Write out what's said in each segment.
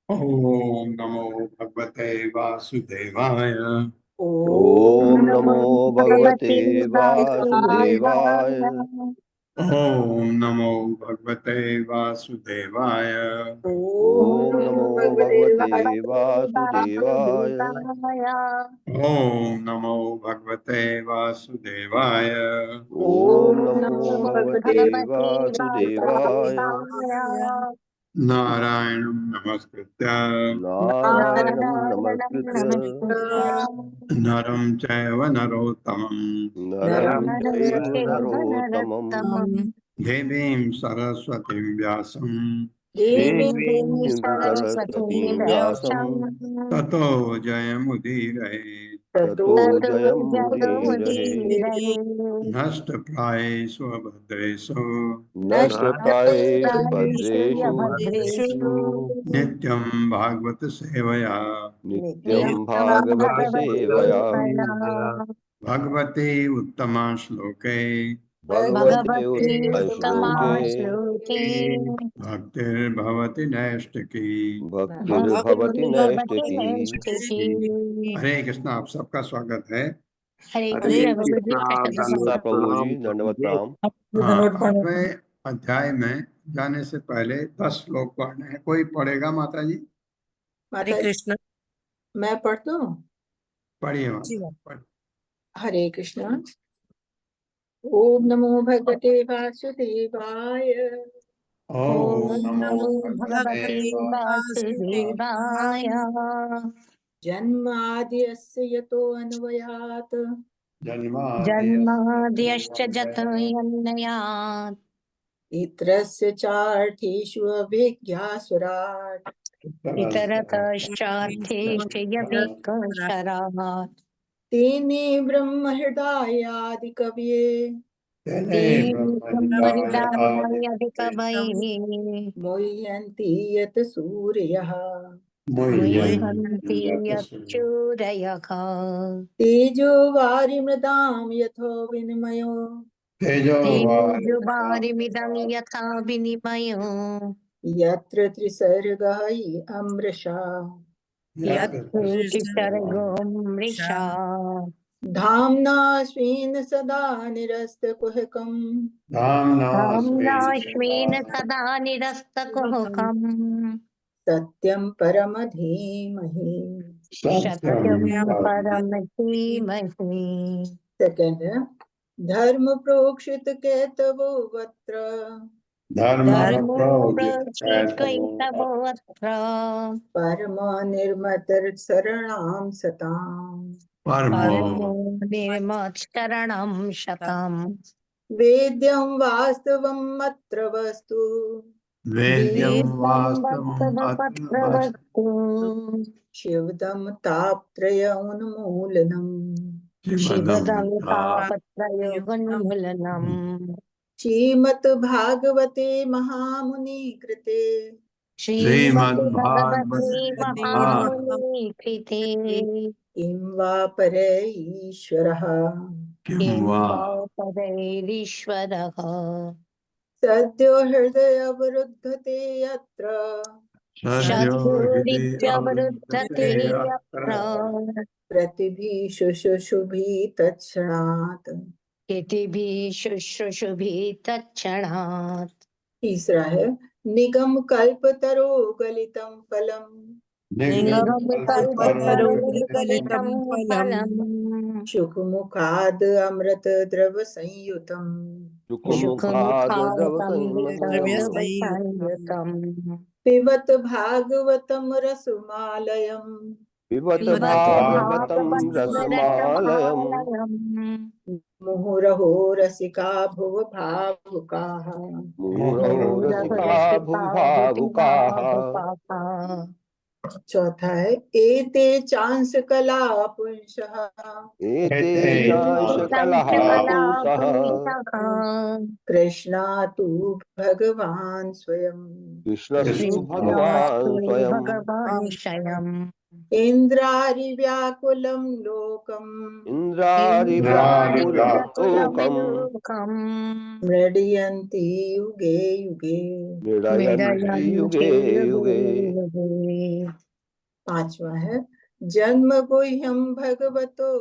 ओम नमो भगवते वासुदेवाय। ओम नमो भगवते वासुदेवाय। ओम नमो भगवते वासुदेवाय। ओम नमो भगवते वासुदेवाय। ओम नमो भगवते भगवते वासुदेवाय। ओम नमो भगवते वासुदेवाय। नारायणं नमस्कृत्य नारायणं नमस्कृत्य नरं चैव नरोत्तमं नरं चैव नरोत्तमं देवीं सरस्वतीं व्यासं देवीं सरस्वतीं व्यासं ततो जयमुदीरये। ततो जयमुदीरये। नष्टप्रायेषु भद्रेषु नष्टप्रायेषु भद्रेषु नित्यं भागवत सेवया नित्यं भागवत सेवया भगवते उत्तमा श्लोके भगवते श्लोके भक्तिर्भवति नैष्टिकी। भक्तिर्भवति नैष्टिकी। हरे कृष्ण। आप सबका स्वागत है। हरे हरे कृष्ण कृष्णा प्रभु जी, दंडवत प्रणाम। 8वें अध्याय में जाने से पहले 10 श्लोक पढ़ने हैं। कोई पढ़ेगा माता जी? हरे कृष्ण। मैं पढ़ दूं? पढ़िए माता। हरे कृष्ण। ओम नमो भगवते वासुदेवाय। ओम नमो भगवते वासुदेवाय। जन्माद्यस्य यतो अन्वयात् जन्माद्यश्च जतोऽन्वयात् इतरस्य चार्थेषु अभिज्ञासुराट् इतरतश्चार्थेषु यभिकशरात् तेने ब्रह्म हृदयादि कवये ब्रह्महृदायधिकवैः मुह्यन्ति यत् सूर्यः मुह्यन्ति यच्चूरयः तेजो वारिमृदां यथो विनिमयो तेजोवारिमिदं यथा विनिमयो यत्र त्रिसर्गः अमृषा यत्सर्गो मृषा धाम्ना स्वेन सदा निरस्तकुहकम् धाम्नाश्वेन सदा निरस्तकुहकम् सत्यं परम धीमहि। सत्यं परम धीमहि। सेकंड, धर्म प्रोक्षित केतवो वत्र धर्मो प्रोक्षितकैतवोऽत्र परमो निर्मतर शरणां सताम् परमो निर्मत्शरणं शतम् वेद्यं वास्तवम् अत्र वस्तु वेद्यं वास्तवपत्रवस्तु शिवदं तापत्रयोन्मूलनम् शिवदं तापत्रयोन्मूलनम् श्रीमद्भागवते महामुनि कृते श्रीमद्भगवते महामुनि कृते किं वा परैश्वरः किं वा परैरीश्वरः सद्यो हृदय अवरुद्धते यत्र शत्रुरित्यवरुद्धते यत्र प्रतिभिः शुशुभिः तत्क्षणात्। यतिभिः शुश्रूषुभिः तत्क्षणात्। तीसरा है निगम कल्पतरो गलितं फलम् निगमकल्पतरुगलितं फलम् शुकमुखाद् अमृत द्रव संयुतम् शुकमुखादमृतद्रवसंयुतम् पिबत भागवतं रसमालयम् पिबत पिबत भागवतं रसमालयम् भागवतरसमालयम् मुहुरहो रसिका भुव भावुकाः मुहुरहो रसिका भुभावुकाः। चौथा है एते चांस कला पुंसः एते चांश कलः पुंसः कृष्णा तु भगवान् स्वयं कृष्णस्तु भगवान् स्वयं भगवान् स्वयम् इन्द्रारिव्याकुलं लोकम् इन्द्रारिव्याकुललोकम् मृडयन्ति युगे युगे। मृडयन्ति युगे युगे। पांचवा है जन्म गुह्यं भगवतो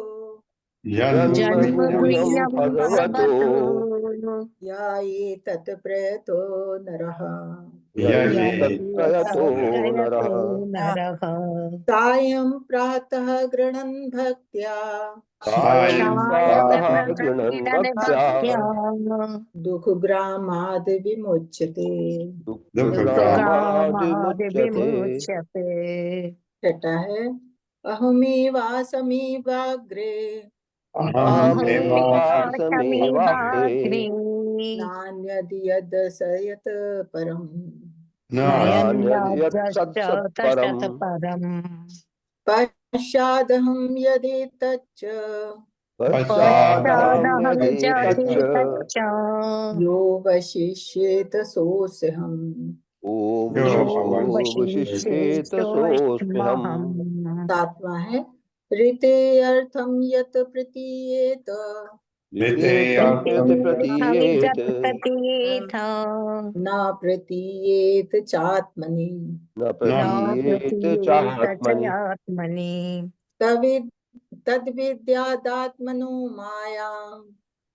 जन्मगुह्यं भगवतो भगवतो या एतत् प्रयतो नरः यैतत्प्रयतो नरः नरः सायं प्रातः गृह्णन् भक्त्या सायं प्रातः गृह्णन् भक्त्या भक्त्या दुःखग्रामाद् विमुच्यते। दुःखग्रामाद् मुच्यते। विमुच्यते। छठा है अहमेवासमीवाग्रे अहमेवासमेवाग्रे नान्यद्यदसयत् परम् नान्यद् सत्सत्परम् पश्चादहं यदेतच्च पश्चादहं यदेतच्च यो वशिष्येत सोऽस्यहम् वशिष्येत सोऽस्म्यहम्। सातवां है ऋते अर्थम यत प्रतीयेत प्रतीयेत न प्रतीयेत चात्मनि न प्रतीयेत चात्मनि तद्विद्यादात्मनो मायाम्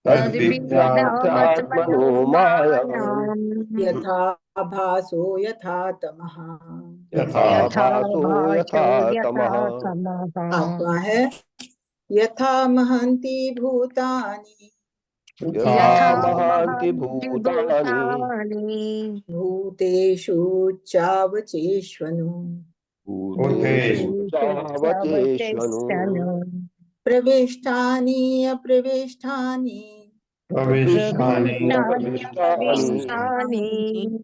तद्विद्यात्मनो मायाम् यथा भासो यथा तमः। यथा भासो यथा तमः। आत्मा है यथा महन्ति भूतानि यथा महान्ति भूतानि भूतेषु चावचेष्वनु भूतेषु चावचेष्वनु प्रविष्टानि अप्रविष्टानि प्रविष्टानि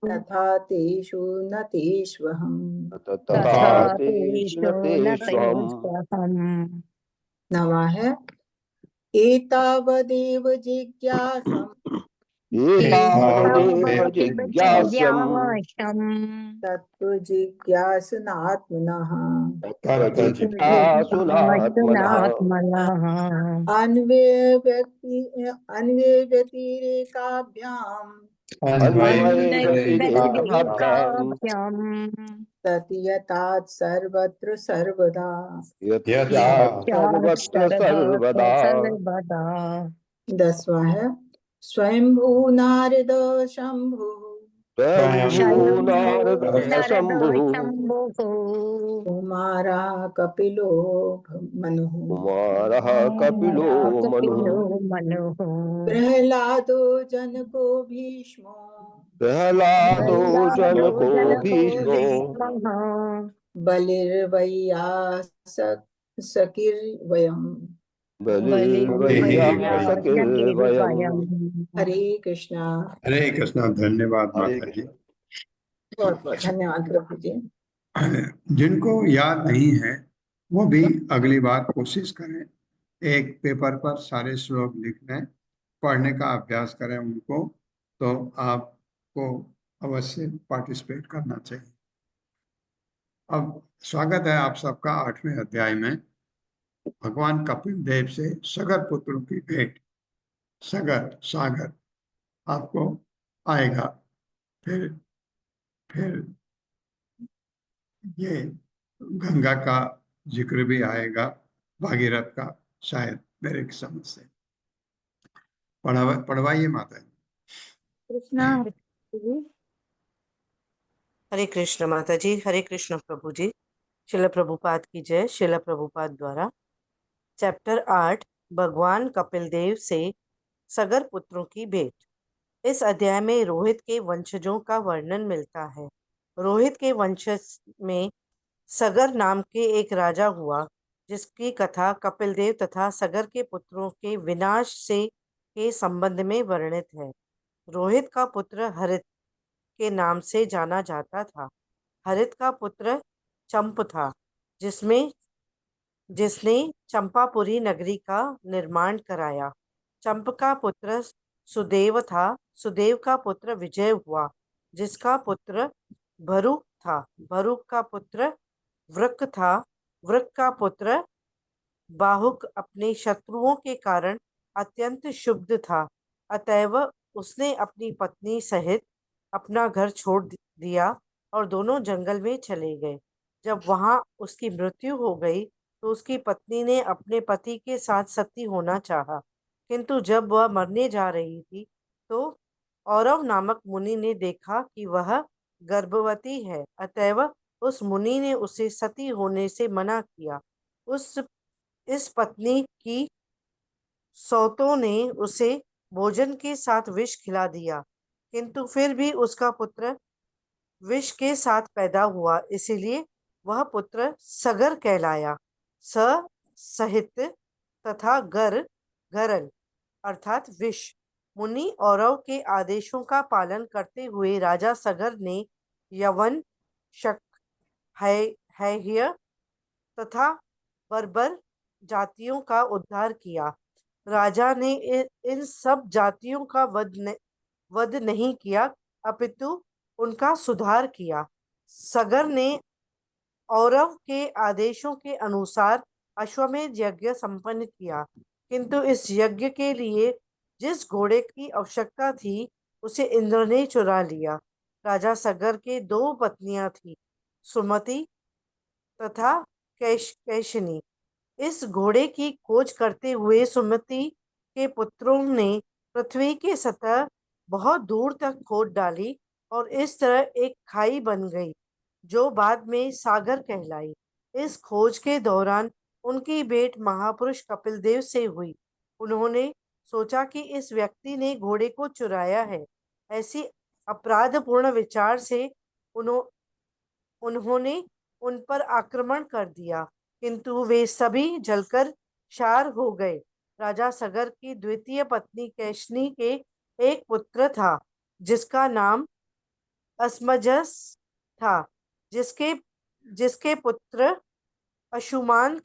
तथा तेषु न तेष्वहम्। तथा तेषु न तेष्वहम्। नवा है एतावदेव जिज्ञासम् एतावदेव जिज्ञास्यम् तत्त्वजिज्ञासनात्मनः तत्त्वजिज्ञासुनात्मनः अन्वयव्यतिरेकाभ्याम् अन्वयव्यतिरेकाभ्याम् तत् यतात् सर्वत्र सर्वदा। यत्स्यात् सर्वत्र सर्वदा। दसवां है स्वयंभू नारद शंभु स्वयंभू नारद शंभुः कुमारा कपिलो मनुः कुमारः कपिलो मनुः प्रहलादो जनको भीष्मो प्रहलादो जनको भीष्मो बलिर्वैयासकिर्वयम्। बलिर्वैयासकिर्वयम्। हरे कृष्णा। हरे कृष्णा। धन्यवाद हरे माता जी। बहुत बहुत धन्यवाद प्रभु जी। जिनको याद नहीं है वो भी अगली बार कोशिश करें, एक पेपर पर सारे श्लोक लिखने पढ़ने का अभ्यास करें उनको, तो आपको अवश्य पार्टिसिपेट करना चाहिए। अब स्वागत है आप सबका 8वें अध्याय में। भगवान कपिल देव से सगर पुत्रों की भेंट। सगर सागर आपको आएगा, फिर ये गंगा का जिक्र भी आएगा, भागीरथ का, शायद मेरे समझ से। पढ़वाइए माता जी। हरे कृष्ण माता जी। हरे कृष्ण प्रभु जी। शिल प्रभुपाद की जय। शिल प्रभुपाद द्वारा चैप्टर 8 भगवान कपिल देव से सगर पुत्रों की भेंट। इस अध्याय में रोहित के वंशजों का वर्णन मिलता है। रोहित के वंशज में सगर नाम के एक राजा हुआ, जिसकी कथा कपिल देव तथा सगर के पुत्रों के विनाश से के संबंध में वर्णित है। रोहित का पुत्र हरित के नाम से जाना जाता था। हरित का पुत्र चंप था, जिसने चंपापुरी नगरी का निर्माण कराया। चंप का पुत्र सुदेव था। सुदेव का पुत्र विजय हुआ, जिसका पुत्र भरुक था। भरुक का पुत्र वृक था। वृक का पुत्र बाहुक अपने शत्रुओं के कारण अत्यंत क्षुब्ध था, अतएव उसने अपनी पत्नी सहित अपना घर छोड़ दिया और दोनों जंगल में चले गए। जब वहां उसकी मृत्यु हो गई तो उसकी पत्नी ने अपने पति के साथ सती होना चाहा, किंतु जब वह मरने जा रही थी तो औरव नामक मुनि ने देखा कि वह गर्भवती है, अतएव उस मुनि ने उसे सती होने से मना किया। उस इस पत्नी की सौतों ने उसे भोजन के साथ विष खिला दिया, किंतु फिर भी उसका पुत्र विष के साथ पैदा हुआ, इसीलिए वह पुत्र सगर कहलाया। स सहित तथा गर गरल अर्थात विष। मुनि औरव के आदेशों का पालन करते हुए राजा सगर ने यवन, शक, हैह्य तथा बर्बर जातियों का उद्धार किया। राजा ने इन सब जातियों का वध नहीं किया, अपितु उनका सुधार किया। सगर ने औरव के आदेशों के अनुसार अश्वमेध यज्ञ संपन्न किया, किंतु इस यज्ञ के लिए जिस घोड़े की आवश्यकता थी उसे इंद्र ने चुरा लिया। राजा सगर के दो पत्नियां थी, सुमति तथा कैशनी। इस घोड़े की खोज करते हुए सुमति के पुत्रों ने पृथ्वी की सतह बहुत दूर तक खोद डाली और इस तरह एक खाई बन गई, जो बाद में सागर कहलाई। इस खोज के दौरान उनकी भेंट महापुरुष कपिल देव से हुई। उन्होंने सोचा कि इस व्यक्ति ने घोड़े को चुराया है। ऐसी अपराधपूर्ण विचार से उन्होंने उन पर आक्रमण कर दिया, किंतु वे सभी जलकर क्षार हो गए। राजा सगर की द्वितीय पत्नी कैशनी के एक पुत्र था, जिसका नाम अस्मजस था, जिसके जिसके पुत्र अशुमान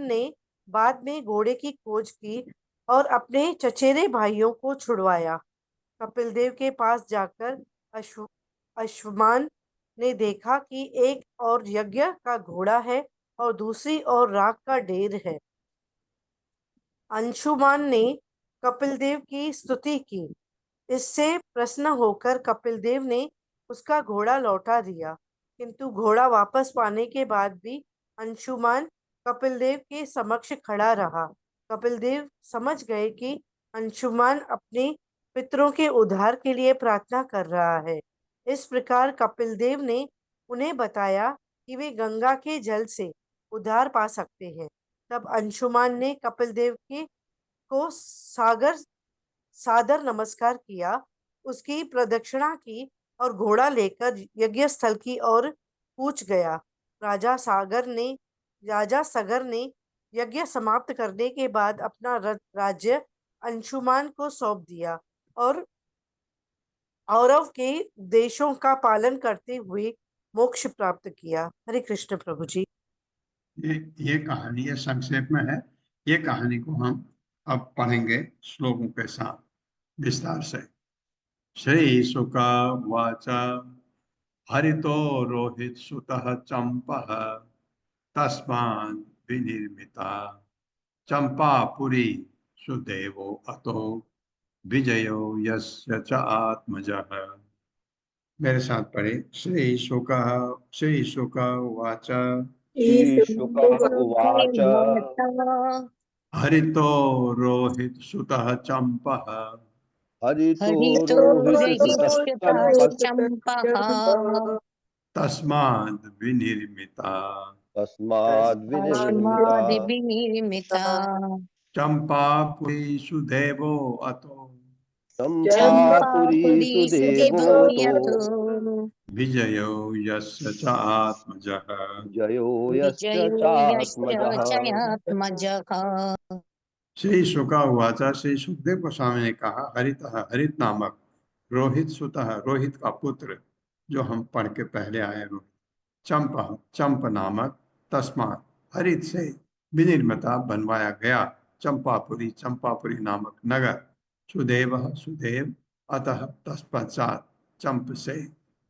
ने बाद में घोड़े की खोज की और अपने चचेरे भाइयों को छुड़वाया। कपिल देव के पास जाकर अश्वमान ने देखा कि एक और यज्ञ का घोड़ा है और दूसरी ओर राख का ढेर है। अंशुमान ने कपिल देव की स्तुति की। इससे प्रसन्न होकर कपिल देव ने उसका घोड़ा लौटा दिया, किंतु घोड़ा वापस पाने के बाद भी अंशुमान कपिल देव के समक्ष खड़ा रहा। कपिल देव समझ गए कि अंशुमान अपने पितरों के उद्धार के लिए प्रार्थना कर रहा है। इस प्रकार कपिल देव ने उन्हें बताया कि वे गंगा के जल से उद्धार पा सकते हैं। तब अंशुमान ने कपिल देव को सादर नमस्कार किया, उसकी प्रदक्षिणा की और घोड़ा लेकर यज्ञ स्थल की ओर कूच गया। राजा सगर ने यज्ञ समाप्त करने के बाद अपना राज्य अंशुमान को सौंप दिया और औरव के देशों का पालन करते हुए मोक्ष प्राप्त किया। हरे कृष्ण प्रभु जी। ये कहानी है, संक्षेप में है। ये कहानी को हम अब पढ़ेंगे श्लोकों के साथ विस्तार से। श्री शुक उवाच हरितो रोहित सुतः चंपः तस्मान् विनिर्मिता चंपापुरी सुदेवो अतो विजयो यस्य च आत्मजः। मेरे साथ पढ़े। श्री शुक उवाच श्रीशुक उवाच हरितो रोहित सुतः चंपः हरितो हरितो रोहितसुतः चम्पः चम्पः तस्माद् विनिर्मिता तस्माद्विनिर्मिता अस्मादिभिर्मिता चंपापुरी सुदेवो अतो चम्पापुरी सुदेवोऽतो चम्पापुरीषुदेवोऽयतो विजयो यस्य च आत्मजः। जयो यस्य विजयो यस्य चात्मजः। चयात्मजः। श्री शुक उवाच श्री सुखदेव गोस्वामी ने कहा, हरित नामक रोहित सुतः, रोहित का पुत्र, जो हम पढ़ के पहले आए, रोहित चंप नामक, तस्मात् हरित से, विनिर्मिता बनवाया गया, चंपापुरी नामक नगर, सुदेव अतः तत्पश्चात, चंप से,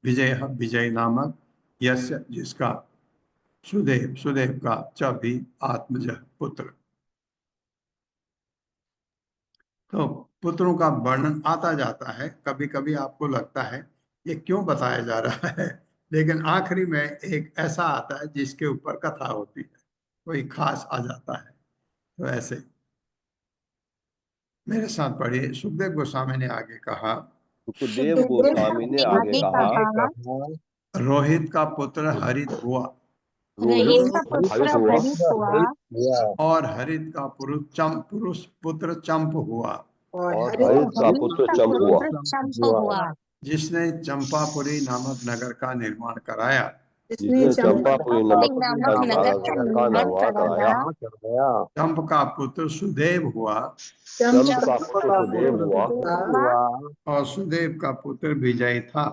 विजय नामक, यस्य जिसका, सुदेव का च भी आत्मज पुत्र। तो पुत्रों का वर्णन आता जाता है। कभी कभी आपको लगता है ये क्यों बताया जा रहा है, लेकिन आखिरी में एक ऐसा आता है जिसके ऊपर कथा होती है, कोई खास आ जाता है। तो ऐसे मेरे साथ पढ़िए, सुखदेव गोस्वामी ने आगे कहा, सुखदेव गोस्वामी ने आगे आगे कहा, कहा, रोहित का पुत्र हरित हुआ रहीम का रोहित पुत्र हुआ हरित हुआ और हरित का पुरुष पुत्र चंप हुआ, और हरि हरित का हरित पुत्र का चंप हुआ, पुत्र चंप हुआ जिसने चंपापुरी नामक नगर का निर्माण कराया। जिसने जिसने चंपा चंपापुरी नामक नगर का का निर्माण निर्माण कराया। कराया। चंप का पुत्र सुदेव हुआ चंप चंपा का पुत्र सुदेव हुआ और सुदेव का पुत्र विजय था।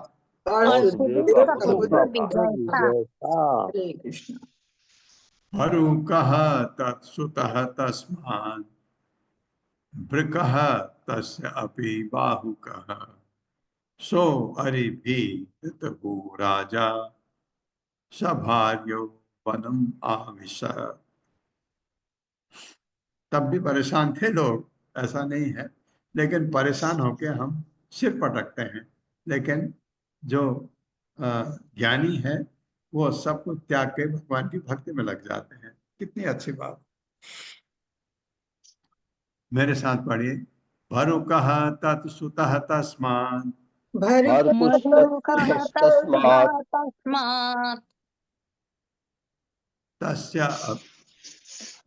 और और सुदेव सुदेव सुदेव का का पुत्र पुत्र विजय था। विजय था। हरे कृष्ण। भरु कह तत्सुतः तस्मान् भृकः तस्य अपि बाहुकः सो अरिभिर्भृतभू राजा सभार्यो वनम आविश। तब भी परेशान थे लोग, ऐसा नहीं है, लेकिन परेशान होके हम सिर पटकते हैं। लेकिन जो ज्ञानी है वो सब कुछ त्याग के भगवान की भक्ति में लग जाते हैं। कितनी अच्छी बात। मेरे साथ पढ़िए, भरु कह तत्सुतः तस्मान् भरपुष्पः तस्मात् तस्मात् तस्य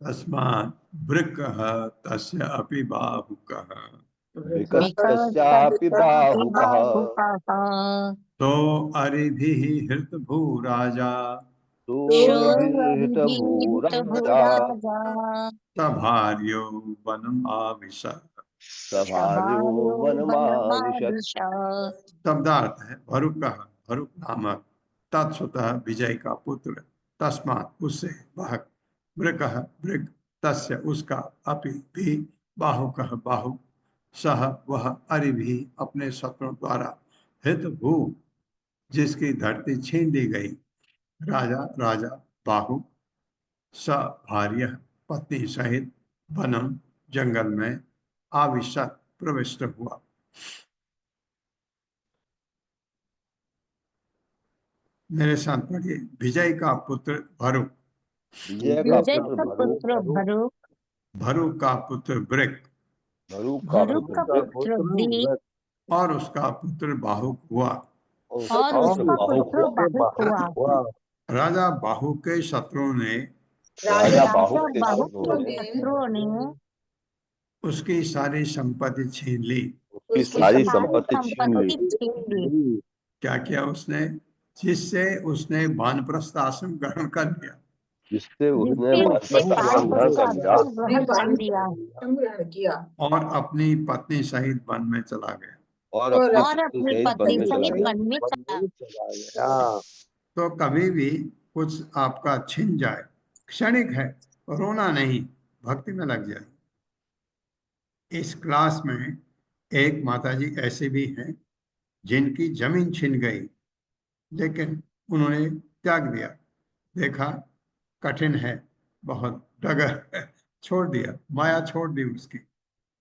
तस्मात् वृकः तस्य अपि बाहुकः विकस्तस्यापि बाहुकः तो अरिभिः हृतभू राजा सोऽरिभिर्हृतभू राजा राजा सभार्यो वनम आविश। सभार्यो वनमाविशत्। शब्दार्थ है, भरुकः भरुक नामक, तत्सुतः विजय का पुत्र, तस्मात् उससे, वाहक, वृकः वृक, तस्य उसका, अपि भी, बाहुकः बाहु, सह वह, अरिभि अपने शत्रुओं द्वारा, हित भू जिसकी धरती छीन ली गई, राजा राजा, बाहु, स भार्य पत्नी सहित, वनम जंगल में, आविशत प्रविष्ट हुआ। मेरे साथ पढ़िए, विजय का पुत्र भरु, विजय का विजय पुत्र का भरु, पुत्र भरु, भरु का पुत्र वृक भरु का भरु पुत्र का वृक पुत्र दी और उसका पुत्र बाहुक हुआ। और और उसका उसका पुत्र पुत्र बाहुक बाहुक हुआ। राजा बाहु के शत्रुओं ने राजा राजा बाहुक के बाहुक शत्रुओं के ने शत्रुओं ने उसकी सारी संपत्ति छीन ली। उसकी उसकी सारी सारी संपत्ति छीन ली। संपत्ति छीन ली। क्या किया उसने? जिससे उसने वानप्रस्थ आश्रम ग्रहण कर लिया। जिससे उसने जिससे उसने वानप्रस्थ आश्रम ग्रहण कर लिया आश्रम ग्रहण कर लिया ग्रहण किया और अपनी पत्नी सहित वन में चला गया। और और अपनी और पत्नी अपनी सहित वन पत्नी में चला सहित गया। वन में चला गया। तो कभी भी कुछ आपका छिन जाए, क्षणिक है, रोना नहीं, भक्ति में लग जाए। इस क्लास में एक माताजी ऐसे भी हैं जिनकी जमीन छिन गई, लेकिन उन्होंने त्याग दिया। देखा कठिन है, बहुत डगर है, छोड़ दिया, माया छोड़ दी उसकी।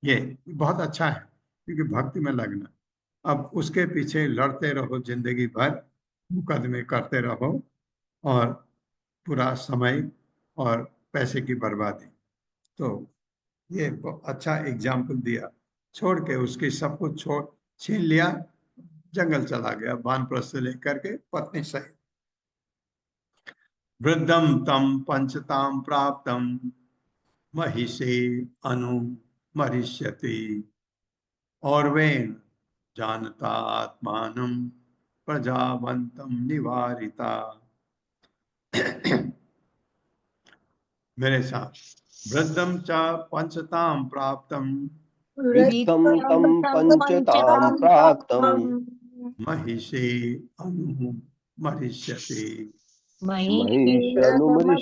ये बहुत अच्छा है, क्योंकि भक्ति में लगना। अब उसके पीछे लड़ते रहो जिंदगी भर, मुकदमे करते रहो और पूरा समय और पैसे की बर्बादी। तो ये अच्छा एग्जाम्पल दिया। छोड़ के उसकी सब कुछ छोड़ छीन लिया, जंगल चला गया वानप्रस्थ से लेकर के पत्नी सहित। वृद्धम तम पंचताम प्राप्तम महिषे अनु मरिष्यति और वेन जानता आत्मानं प्रजावंतम निवारिता। मेरे साथ, वृद्धम च पंचताम प्राप्तम वृद्धं तं पंचतां प्राप्तं महिषे अनु मरिष्यति महिषनुमरिष्यति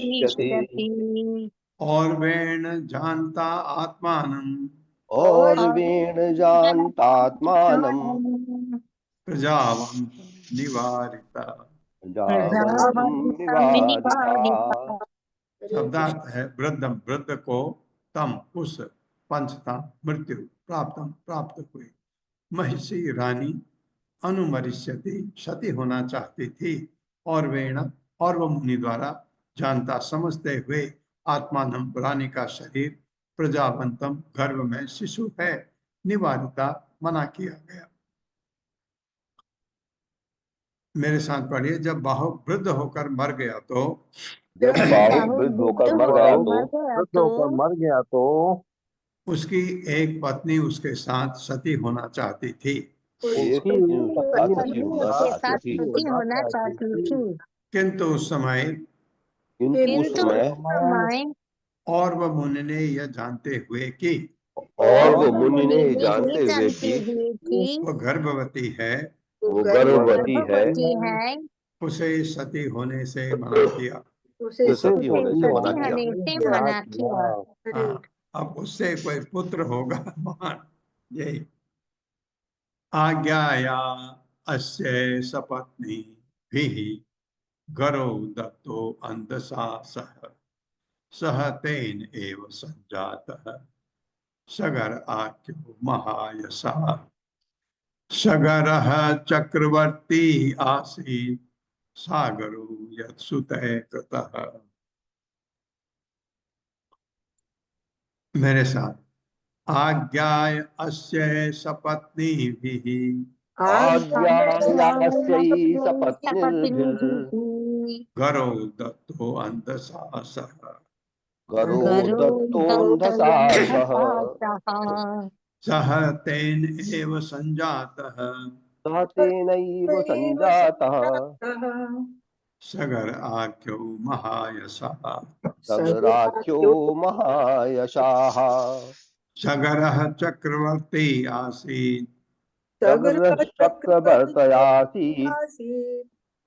और वेण जानता आत्मानं और वेण जानतात्मानं प्रजावंत निवारिता। प्रजावन्तं निवारिता। शब्दार्थ है, वृद्धम, वृद्ध को, तम उस, पंचता मृत्यु, प्राप्तम प्राप्त हुई, महिषी रानी, अनुमरिष्यति सती होना चाहती थी और वह मुनि द्वारा जानता समझते हुए आत्मानम प्राणी का शरीर प्रजावंतम गर्भ में शिशु है निवारिता मना किया गया। मेरे साथ पढ़िए, जब बाहु वृद्ध होकर मर गया तो जब बाहु वृद्ध होकर मर गया तो वृद्ध होकर मर गया तो उसकी एक पत्नी उसके साथ सती होना चाहती थी, एक उसकी पत्नी उसके साथ सती पत्नी होना उसके चाहती साथ थी, सती होना चाहती थी। किंतु उस समय किंतु उस समय और वह मुनि ने यह जानते हुए कि और वो मुनि ने जानते हुए कि वह गर्भवती है, वो गर्भवती है, उसे सती होने से मना किया। उसे सती होने से मना किया। मना किया। हाँ, अब उससे कोई पुत्र होगा महान, यही आज्ञाया अस्य सपत्नी भी गरो दत्तो अंधसा सह तेन एव संजातः सगर आख्यो महायशा सगरः चक्रवर्ती आसीत् सागरो यत्सुतः कृतः। मेरे साथ, आज्ञाय अस्य सपत्नीभिः आज्ञायास्यै सपत्नीभिः गरो दत्तो अंधसासः गरो दत्तोऽन्धसा सह सह तेन एव संजातः सह तेनैव सञ्जातः सगर आख्यो महायशः सगराख्यो महायशाः सगरः चक्रवर्ती आसीत् सगरः चक्रवर्तयासीत्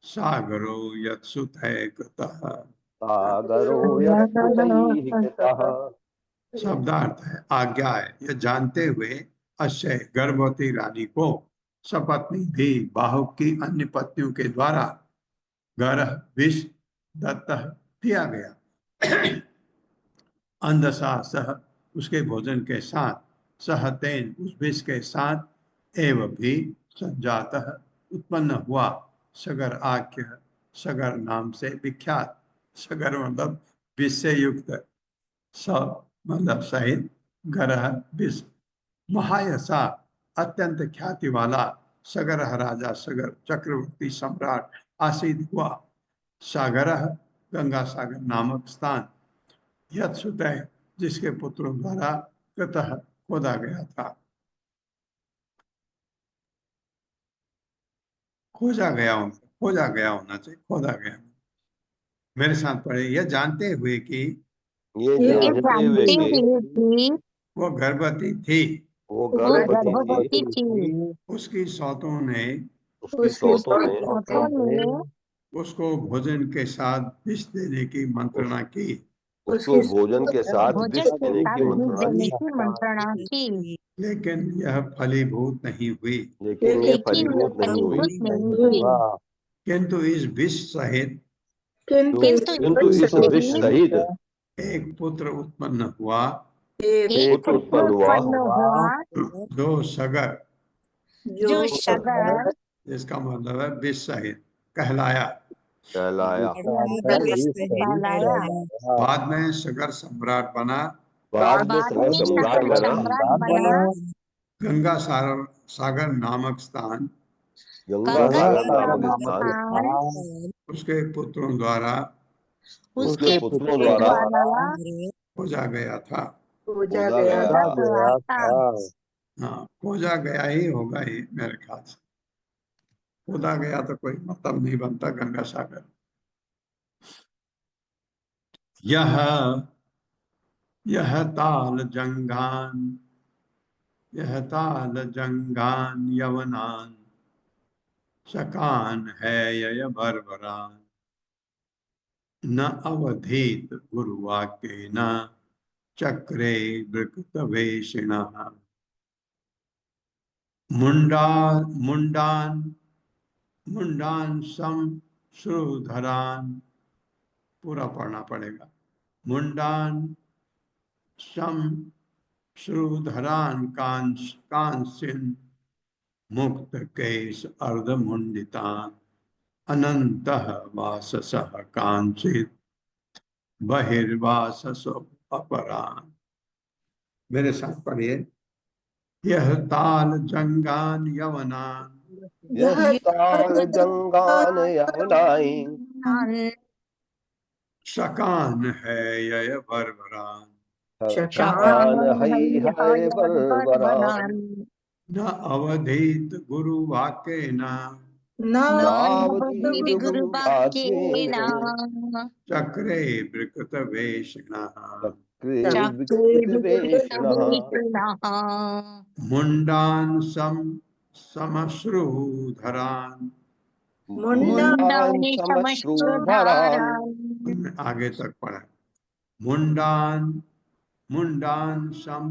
सागरो यत्सुतः कृतः। सागरो यत्सुतैः कृतः। शब्दार्थ है आज्ञा है, यह जानते हुए अश्य गर्भवती रानी को सपत्नी भी बाहु की अन्य पत्नियों के द्वारा गर्भ विष दत्तः दिया गया। अंधसा सह उसके भोजन के साथ, सहतेन उस विष के साथ, एवं भी संजातः उत्पन्न हुआ, सगर आख्य सगर नाम से विख्यात। सगर मतलब विष से युक्त, स मतलब सहित, गरह विष, महायशा अत्यंत ख्याति वाला, सगरह राजा सगर चक्रवर्ती सम्राट आसीद हुआ। सागरह गंगा सागर नामक स्थान, यत सुतः जिसके पुत्रों द्वारा कृतः खोदा गया था, खोजा गया होना चाहिए, खोदा गया। मेरे साथ पढ़े, यह जानते हुए कि ये जानते हुए कि वो गर्भवती थी, वो गर्भवती थी, उसकी सौतों ने उसकी सौतों ने उसको भोजन के साथ विष देने की मंत्रणा की, उसको भोजन के साथ विष देने की मंत्रणा की, लेकिन यह फलीभूत नहीं हुई। लेकिन ये फलीभूत नहीं हुई। किंतु इस विष सहित किंतु इस विष सहित एक पुत्र उत्पन्न हुआ, एक पुत्र उत्पन्न हुआ, दो सगर, जिसका मतलब है विष सहित, कहलाया। कहलाया। बाद में सगर सम्राट बना, बाद में सगर सम्राट बना, गंगा सागर नामक स्थान गंगा सागर नामक स्थान उसके पुत्रों द्वारा खोजा गया था। खोजा गया था। हाँ, खोजा गया ही होगा ही मेरे ख्याल से, खोदा गया तो कोई मतलब नहीं बनता गंगा सागर। यह ताल जंगान यवनान शकान है यय बर्बरान न अवधीत गुरुवाक्य न चक्रे वृकृत वेशिण मुंडान सम श्रुधरान, पूरा पढ़ना पड़ेगा, मुंडान सम श्रुधरान कांसिन मुक्त केश अर्धमुंडितान अनंतः वाससः कांचित बहिर्वाससो अपरान्। मेरे साथ पढ़िए। यह ताल जंगान यवनान यह ताल जंगान यवनाइन शकान है यय बर्बरान शकान है बलवरान न अवधीत गुरु वाक्य न नावधीत गुरु वाक्येन चक्रे विकृत वेषण चक्रेर्विकृतवेषणः मुंडान समश्रुधरान। मुंडान समश्रुधरान हमने आगे तक पढ़ा। मुंडान मुंडान सम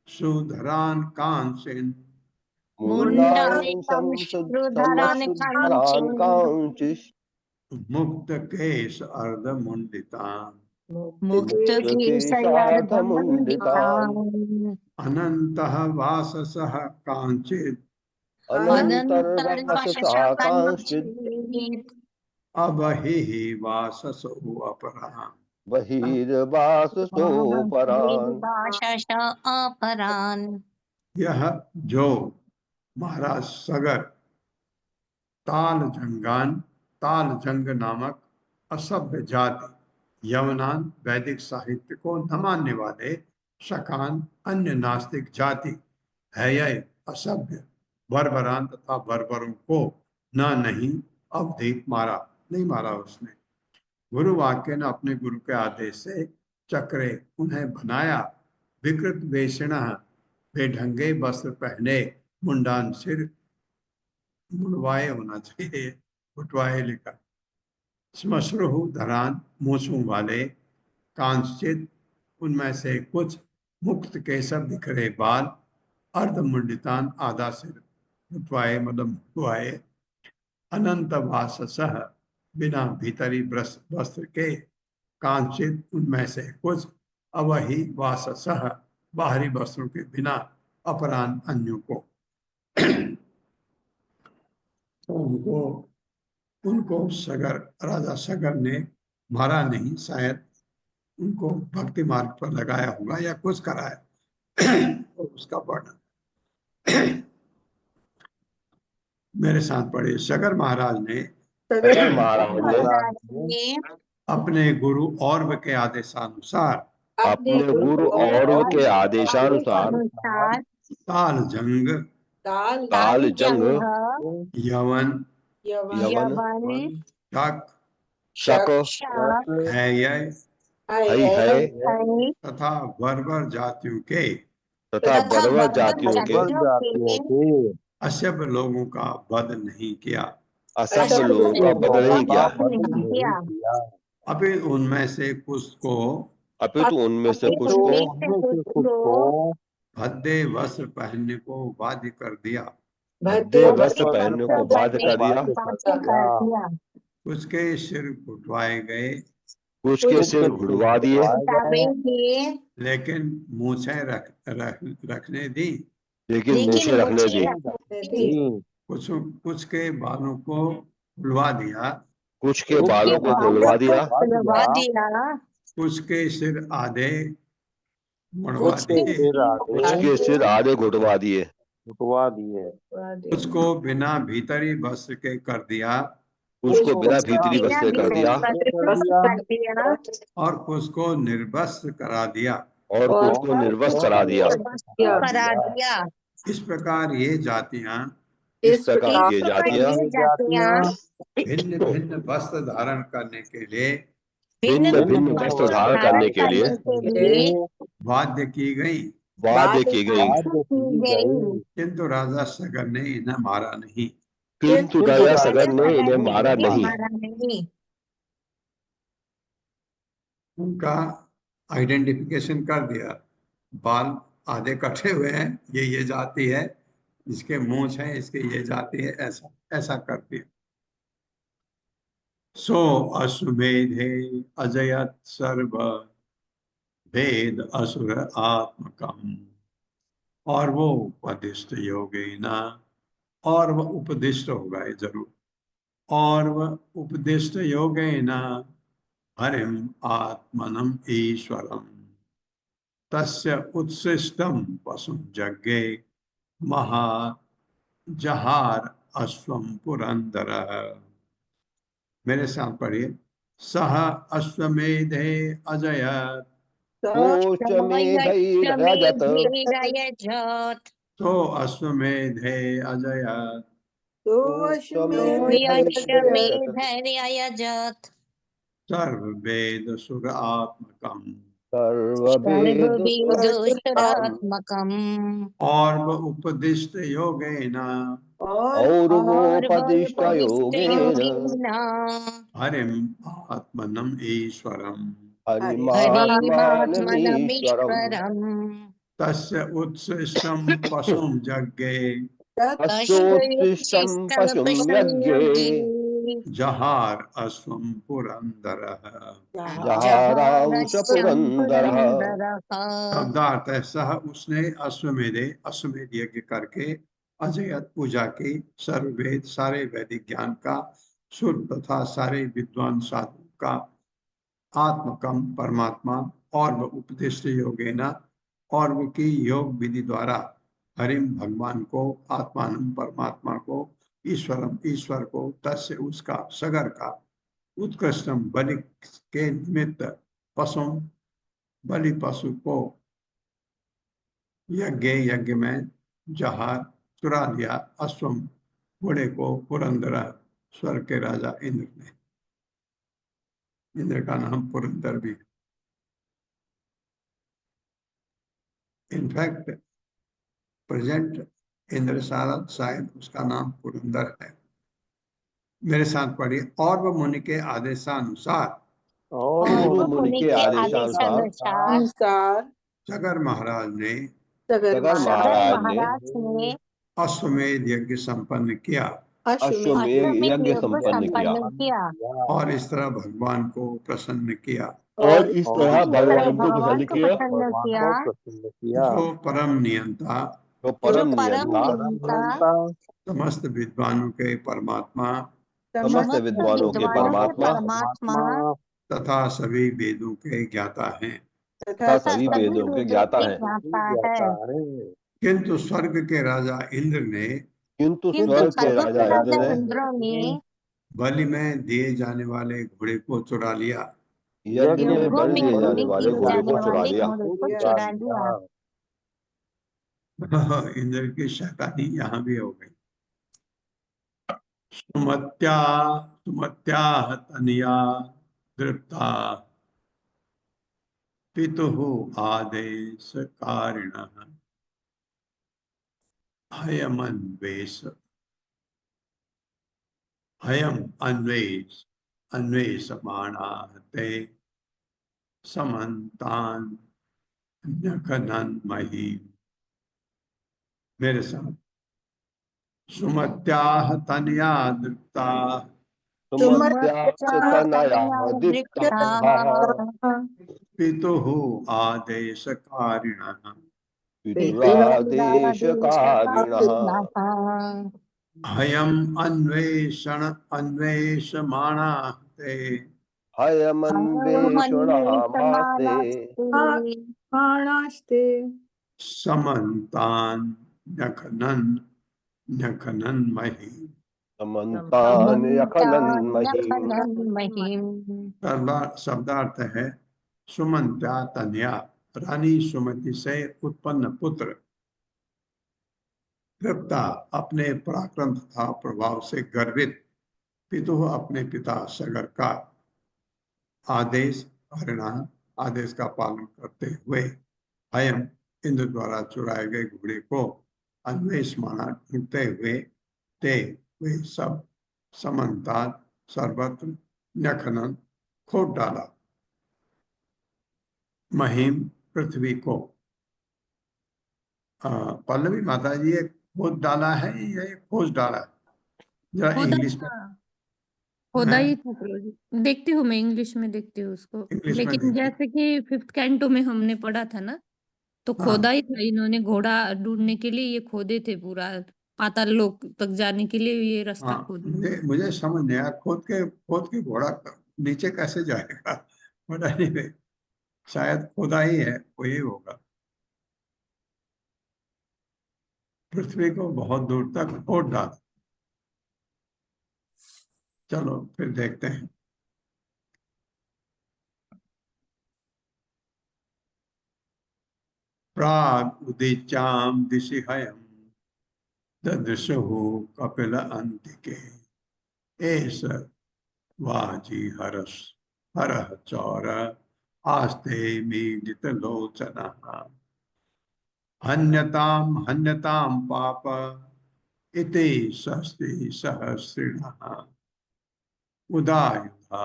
सुधरान कांसिन मुंडान समश्रुधरान कांचिश मुक्त केश अर्ध मुंडितान मुक्त केशार्धमुंडितान अनंतः वाससः कांचित अनन्तर्वाससा कांश्चित् अबहिः वाससो अपरान्। बहिर्वाससोपरान् यह जो महाराज सगर ताल जंग नामक असभ्य जाति यवनान वैदिक साहित्य को न मानने वाले शकान अन्य नास्तिक जाति है यह असभ्य बर्बरान तथा बर्बरों को नहीं अवधि मारा नहीं मारा उसने। गुरु वाक्य ने अपने गुरु के आदेश से चक्रे उन्हें बनाया विकृत वेषण बेढंगे वस्त्र पहने मुंडान सिर मुंडवाए होना चाहिए उठवाए लिखा श्मश्रु धरान मूछों वाले कांचित उनमें से कुछ मुक्त केसर बिखरे बाल अर्ध मुंडितान आधा सिर उठवाए मतलब मुंडवाए अनंत वाससः बिना भीतरी वस्त्र के कांचित उनमें से कुछ अवहि वाससः बाहरी वस्त्रों के बिना अपरान अन्यों को तो उनको सगर राजा सगर ने मारा नहीं, शायद उनको भक्ति मार्ग पर लगाया होगा या कुछ कराया और उसका वर्णन मेरे साथ पढ़े। सगर महाराज ने अपने गुरु औरव के आदेशानुसार ताल जंग यवन शक है तथा बर्बर जातियों के असभ्य लोगों का वध नहीं किया। अभी उनमें से कुछ को भद्दे वस्त्र पहनने को बाध्य कर दिया। कुछ के सिर घुटवाए गए, कुछ के सिर घुड़वा दिए, लेकिन मूछें रखने दी। कुछ के बालों को खुलवा दिया, कुछ के बालों को खुलवा दिया, कुछ के सिर आधे मुड़वा दिए, कुछ के सिर आधे घुटवा दिए, कुछ को बिना भीतरी वस्त्र के कर दिया, कुछ को बिना भीतरी वस्त्र कर दिया, और कुछ को निर्वस्त्र करा दिया, और कुछ को निर्वस्त्र करा दिया। इस प्रकार ये जातियां भिन्न भिन्न वस्त्र धारण करने के लिए बाध्य की गई, किंतु राजा सगर ने इन्हें मारा नहीं। उनका आइडेंटिफिकेशन कर दिया, बाल आधे कटे हुए हैं, ये जाति है, इसके मूंछ है, इसके ये जाति है, ऐसा कर दिया। सो अश्वमेधे अजयत सर्व वेद असुर आत्मकम, और वो उपदिष्ट योगिना, और वो उपदिष्ट होगा ये जरूर, और वह उपदिष्ट योगेन हरिम आत्मनम ईश्वरम तस्य उत्सिष्टम पशुम यज्ञे महा जहार अश्वम पुरंदर। मेरे साथ पढ़िए। सह अश्वमेधे अजयत, कोशमेधैर्यजत यजत तो अश्वमेधे अजयत तो कोशमेधैर्यजत यजत सर्ववेद सुर आत्मकम, सर्ववेदसुरात्मकम् सर्ववेदोषरात्मकम् और वह उपदिष्ट योगेन और और और वोपदिष्ट योगेन योगेन हरिम आत्मनम ईश्वरम हरिमात्मानमीश्वरम् हरिमात्मनमीश्वरम् तस्य उत्सिष्टम पशुम यज्ञे तस्योत्सिष्टं पशुं यज्ञे जहार अश्वम पुरंदरः। जहारांश पुरंदरः। शब्दार्थ है, सह उसने अश्वमेधे अश्वमेध यज्ञ करके अजयत पूजा की सर्ववेद सारे वैदिक ज्ञान का सुर तथा सारे विद्वान साधु का आत्मकम परमात्मा और वह उपदिष्ट योगेना और वो की योग विधि द्वारा हरिम भगवान को आत्मानम परमात्मा को ईश्वरम ईश्वर को तस्य उसका सगर का उत्कृष्टम बलि के निमित्त पशु बलि पशु को यज्ञ में जहार चुरा लिया अश्वम घोड़े को पुरंदर स्वर्ग के राजा इंद्र ने। इंद्र का नाम पुरंदर भी। इनफैक्ट प्रेजेंट इंद्र शायद उसका नाम पुरंदर है। मेरे साथ पढ़िए। और वह मुनि के आदेशानुसार और मुनि के आदेशानुसार अनुसार सगर महाराज ने सगर सगर महाराज महाराज ने अश्वमेध यज्ञ संपन्न किया अश्वमेध यज्ञ संपन्न किया और इस तरह भगवान को प्रसन्न किया, और इस तरह भगवान को प्रसन्न किया जो परम नियंता तो परम नियंता समस्त विद्वानों के परमात्मा समस्त विद्वानों के परमात्मा तथा सभी वेदों के ज्ञाता हैं। तथा सभी वेदों के ज्ञाता हैं। किंतु स्वर्ग के राजा इंद्र ने किंतु स्वर्ग के राजा इंद्र ने बलि में दिए जाने वाले घोड़े को चुरा लिया। यज्ञ में बलि दिए जाने वाले घोड़े को चुरा लिया। इंद्र की शैतानी यहाँ भी हो गई। सुमत्या तनिया दृप्ता पितुः आदेश कारिणः अन्वेषमाणाः ते समन्तान् न्यखनन् महीम्। मेरे साथ। सुमत्याः तनया दृप्ता सुमत्यास्तनया दीप्ताः पितुः आदेशकारिणः पितुरादेशकारिणः हयम् अन्वेषमाणाः ते हयमन्वेषणामास्ते बाणास्ते समन्तान् न्यखनन् महीम्। समन्तान् यखनन् महीम्। शब्दार्थ है, सुमंत्या तनया रानी सुमति से उत्पन्न पुत्र तृप्ता अपने पराक्रम तथा प्रभाव से गर्वित पितु अपने पिता सगर का आदेश आदेश का पालन करते हुए अयम इंद्र द्वारा चुराए गए घोड़े को अन्वेष माना ढूंढते हुए ते वे सब समन्ता सर्वत्र न्यखनन खोद डाला महीम पृथ्वी को। पल्लवी माता जी, ये खोद डाला है या ये खोज डाला है? जरा इंग्लिश में। खोदा ही था प्रभु। देखती हूँ, मैं इंग्लिश में देखती हूँ उसको। इंग्लिश में लेकिन देखिए। जैसे कि 5th कैंटो में हमने पढ़ा था ना, तो हाँ। खोदा ही था। इन्होंने घोड़ा ढूंढने के लिए ये खोदे थे पूरा पाताल लोक तक जाने के लिए ये रास्ता हाँ, खोद मुझे समझ नहीं आया, खोद के घोड़ा नीचे कैसे जाएगा। बट anyway, शायद खुदा ही है, वही होगा। पृथ्वी को बहुत दूर तक खोद डाला। चलो फिर देखते हैं। प्राग उदीच्याम दिशि हयम ददृशुः कपिल अंतिके एष वाजी हरः चौर आस्ते मीडित लोचनः हन्यताम पाप इति सस्ति सहस्रिणः उदायुधा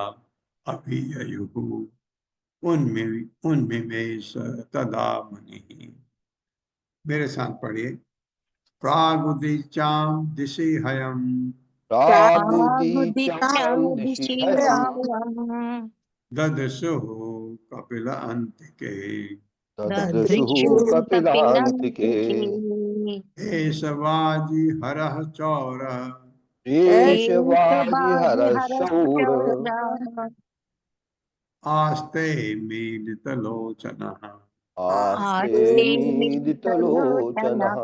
अभिययुः उन्मिमेष तदा मुनिः। मेरे साथ पढ़िए। प्रागुदीचाम दिशि हयम प्रागुदीचां दिशि हयम् प्रागुदीक्षामुदिशीहायम् ददृशुः कपिल अंतिके ददृशुः ददृशुः कपिलान्तिके कपिलान्तिके एष वाजी हरः चौर एषवाजिहरशूर केशवादिहरश्चौरः आस्ते मीलित लोचनः आस्ते आस्ते मीलितलोचनः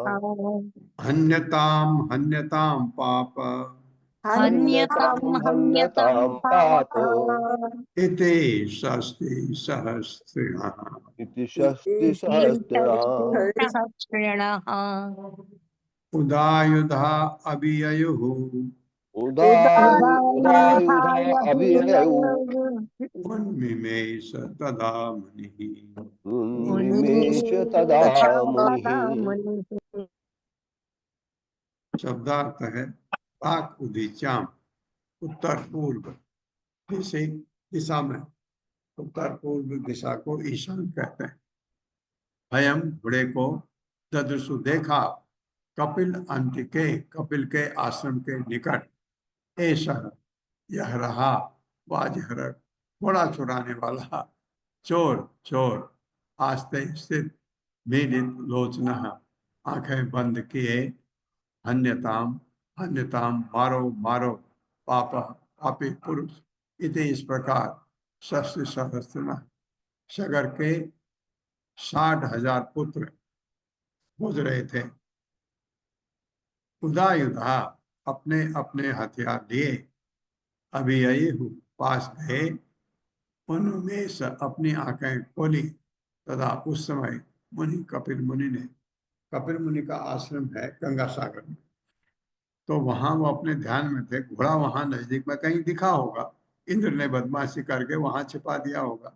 हन्यताम पाप हन्यतां हन्यतां हन्यतां पाप पाप इति षष्टि सहस्रिणः। इति षष्टिसहस्राम् सहस्रिणः उदायुधा अभिययुः उदायुधा अभिययौ उन्मिमेष तदा मुनिः। उन्निमेष तदा मुनिः। शब्दार्थ है पाक उदीचाम, उत्तर पूर्व दिशा में। उत्तर पूर्व दिशा को ईशान कहते हैं। हयम घोड़े को ददृशु देखा कपिल अंतिके, कपिल के आश्रम के निकट। ऐसा यह रहा वाजहर, घोड़ा चुराने वाला, चोर चोर। आस्ते स्थित मीलित लोचना, आंखें बंद किए। हन्यताम हन्यताम, मारो मारो। पाप पापी पुरुष। इति इस प्रकार शस्त्र सहस्त्र सगर के 60,000 पुत्र गुजरे थे। उदायुधा अपने अपने हथियार लिए। अभिययु पास गए। उनमें से अपनी आंखें खोली। तथा उस समय मुनि कपिल मुनि ने, कपिल मुनि का आश्रम है गंगा सागर में, तो वहां वो अपने ध्यान में थे। घोड़ा वहां नजदीक में कहीं दिखा होगा, इंद्र ने बदमाशी करके वहां छिपा दिया होगा।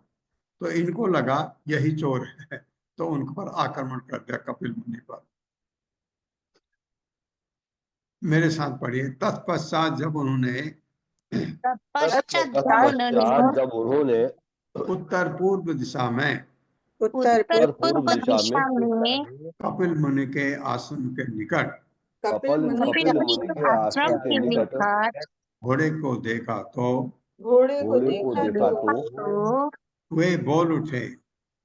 तो इनको लगा यही चोर है, तो उन पर आक्रमण कर दिया कपिल मुनि पर। मेरे साथ पढ़िए। तत्पश्चात जब उन्होंने तत्पश्चात जब तत्पश्चात उन्होंने जब उन्होंने उत्तर पूर्व दिशा में उत्तर उत्तर पूर्व पूर्व दिशा में दिशा में कपिल मुनि के आश्रम के निकट कपिल मुनि कपिल कपिल मुनि मुनि के के आश्रम आश्रम के के निकट निकट घोड़े को देखा तो घोड़े को घोड़े को देखा देखा तो तो वे बोल उठे,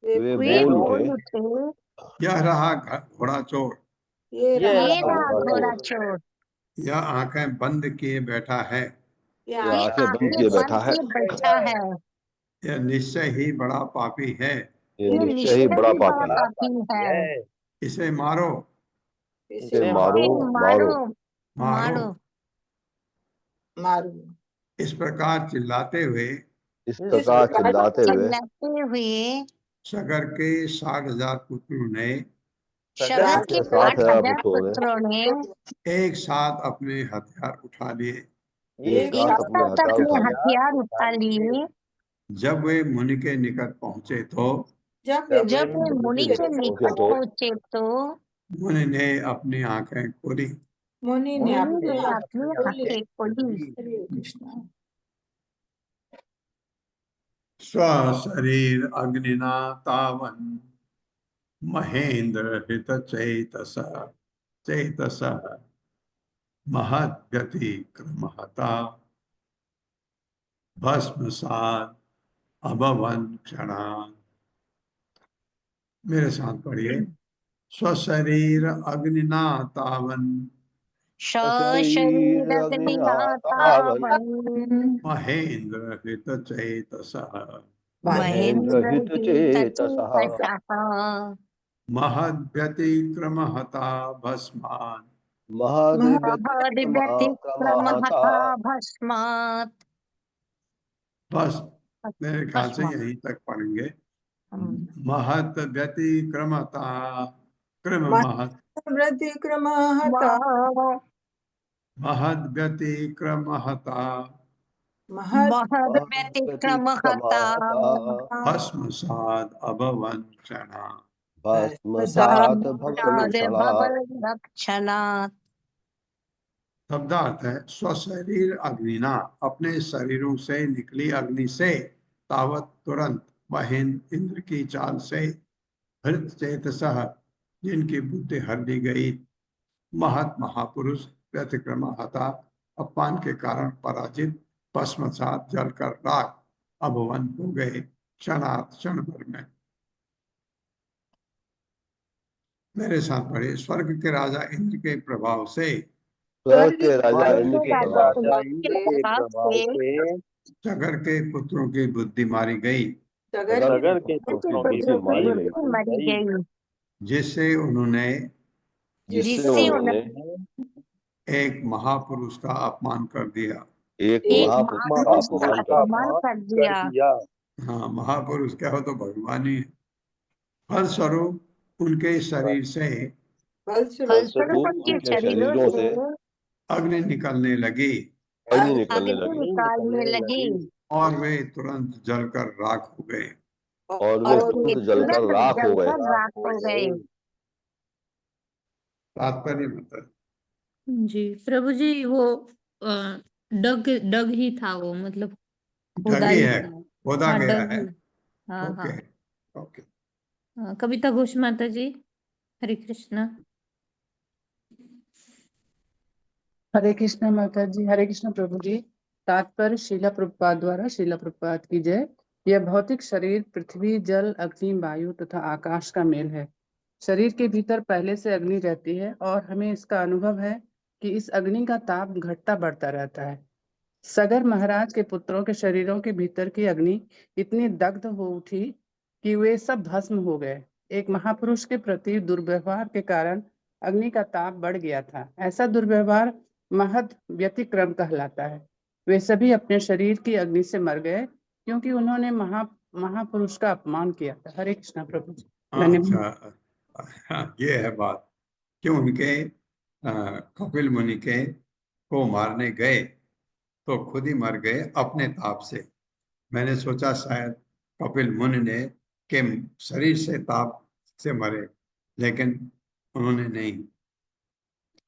वे वे बोल बोल उठे, उठे, यह रहा घोड़ा चोर। ये ये रहा ये रहा रहा घोड़ा घोड़ा चोर। चोर। यह आंखें बंद किए बैठा है। ये ये ये आंखें बंद आंखें किए बंद बैठा है। किए बैठा है। यह निश्चय ही बड़ा पापी है। ये ये निश्चय ही निश्चय बड़ा ही बड़ा पापी है। पापी है। इसे मारो इसे मारो इसे मारो। मारो मारो। मारो। मारू। इस प्रकार चिल्लाते हुए इस इस प्रकार प्रकार चिल्लाते हुए चिल्लाते हुए सगर के 60,000 पुत्रों ने शगर के के 60,000 60,000 पुत्रों ने पुत्रों ने एक साथ अपने हथियार उठा लिए। एक एक साथ अपने साथ हथियार अपने उठा लिए। हथियार उठा लिए। जब वे मुनि के निकट पहुंचे तो जब वे जब वे मुनि के निकट पहुंचे तो मुनि ने अपनी आंखें खोली। मुनि ने मुनि अपने ने आप अपनी खोले। आंखें खोली। हरे कृष्ण। स्वशरीर अग्निना तावन महेंद्र हित चेतस महद गति क्रमहता भस्मसात अभवन क्षणा। मेरे साथ पढ़िए। स्वशरीर अग्निना तावन शरीर शरीरग्निनाथा अग्निनाथावन् महेन्द्र हित चेतसः महेन्द्र हित चेतसः महेन्द्रहितचेतसः महद्व्यतिक्रमहता भस्मान् महद्व्यतिक्रमहता महद्व्यतिक्रमहता भस्मात्। बस मेरे ख्याल से यहीं तक पढ़ेंगे। महत व्यतिक्रमता क्रम महत व्यतिक्रमहता महद व्यतिक्रमहता महत् महद्व्यतिक्रमहता भस्मसाद अभवन् क्षणा। भस्मसात् भवन् क्षणात्। भवलक्षणात्। शब्दार्थ है स्वशरीर अग्निना, अपने शरीरों से निकली अग्नि से, तावत तुरंत महेंद्र इंद्र की चाल से, हृत चेतसः जिनकी बुद्धि हर दी गई, महत महापुरुष व्यतिक्रम हता अपमान के कारण पराजित, भस्मसात जलकर राख अभवन हो गए क्षणात क्षण भर में। मेरे साथ पढ़े। स्वर्ग के राजा इंद्र के प्रभाव से स्वर्ग के राजा स्वर्ग इंद्र के के राजा प्रभाव इंद्र के प्रभाव से सगर के पुत्रों की बुद्धि मारी गई, सगर के पुत्रों की बुद्धि मारी गई, बुद्धि मरी गई, जिससे उन्होंने जिससे उन्होंने एक महापुरुष का अपमान कर दिया। एक एक महापुरुष का महापुरुष का अपमान कर दिया। अपमान कर दिया। हाँ, महापुरुष क्या हो तो भगवान ही है। फलस्वरूप उनके शरीर से फलस्वरूप उनके उनके शरीरों शरीरों से से अग्नि निकलने लगी अग्नि निकलने अग्नि लगी निकालने लगी और वे तुरंत जलकर राख हो गए। और वे और वे तुरंत जलकर तुरंत राख हो गए। जलकर राख हो गए। तात्पर्य मतलब जी प्रभु जी, वो डग डग ही था, वो मतलब ढगी खुदाई है, था। खोदा हाँ, गया डग है। ही। हाँ हाँ ओके ओके। कविता घोष माता जी, हरे कृष्णा। हरे कृष्णा माता जी, हरे कृष्णा प्रभु जी। तात्पर्य शीला प्रभुपाद द्वारा, शीला प्रभुपाद की जय। यह भौतिक शरीर पृथ्वी, जल, अग्नि, वायु तथा आकाश का मेल है। शरीर के भीतर पहले से अग्नि रहती है और हमें इसका अनुभव है कि इस अग्नि का ताप घटता बढ़ता रहता है। सगर महाराज के पुत्रों के शरीरों के भीतर की अग्नि इतनी दग्ध हो उठी कि वे सब भस्म हो गए। एक महापुरुष के प्रति दुर्व्यवहार के कारण अग्नि का ताप बढ़ गया था। ऐसा दुर्व्यवहार महद व्यतिक्रम कहलाता है। वे सभी अपने शरीर की अग्नि से मर गए क्योंकि उन्होंने महापुरुष का अपमान किया था। हरे कृष्णा प्रभु जी। धन्यवाद। अच्छा, ये है बात कि उनके कपिल मुनि के को मारने गए तो खुद ही मर गए अपने ताप से। मैंने सोचा शायद कपिल मुनि ने के शरीर से ताप से मरे, लेकिन उन्होंने नहीं।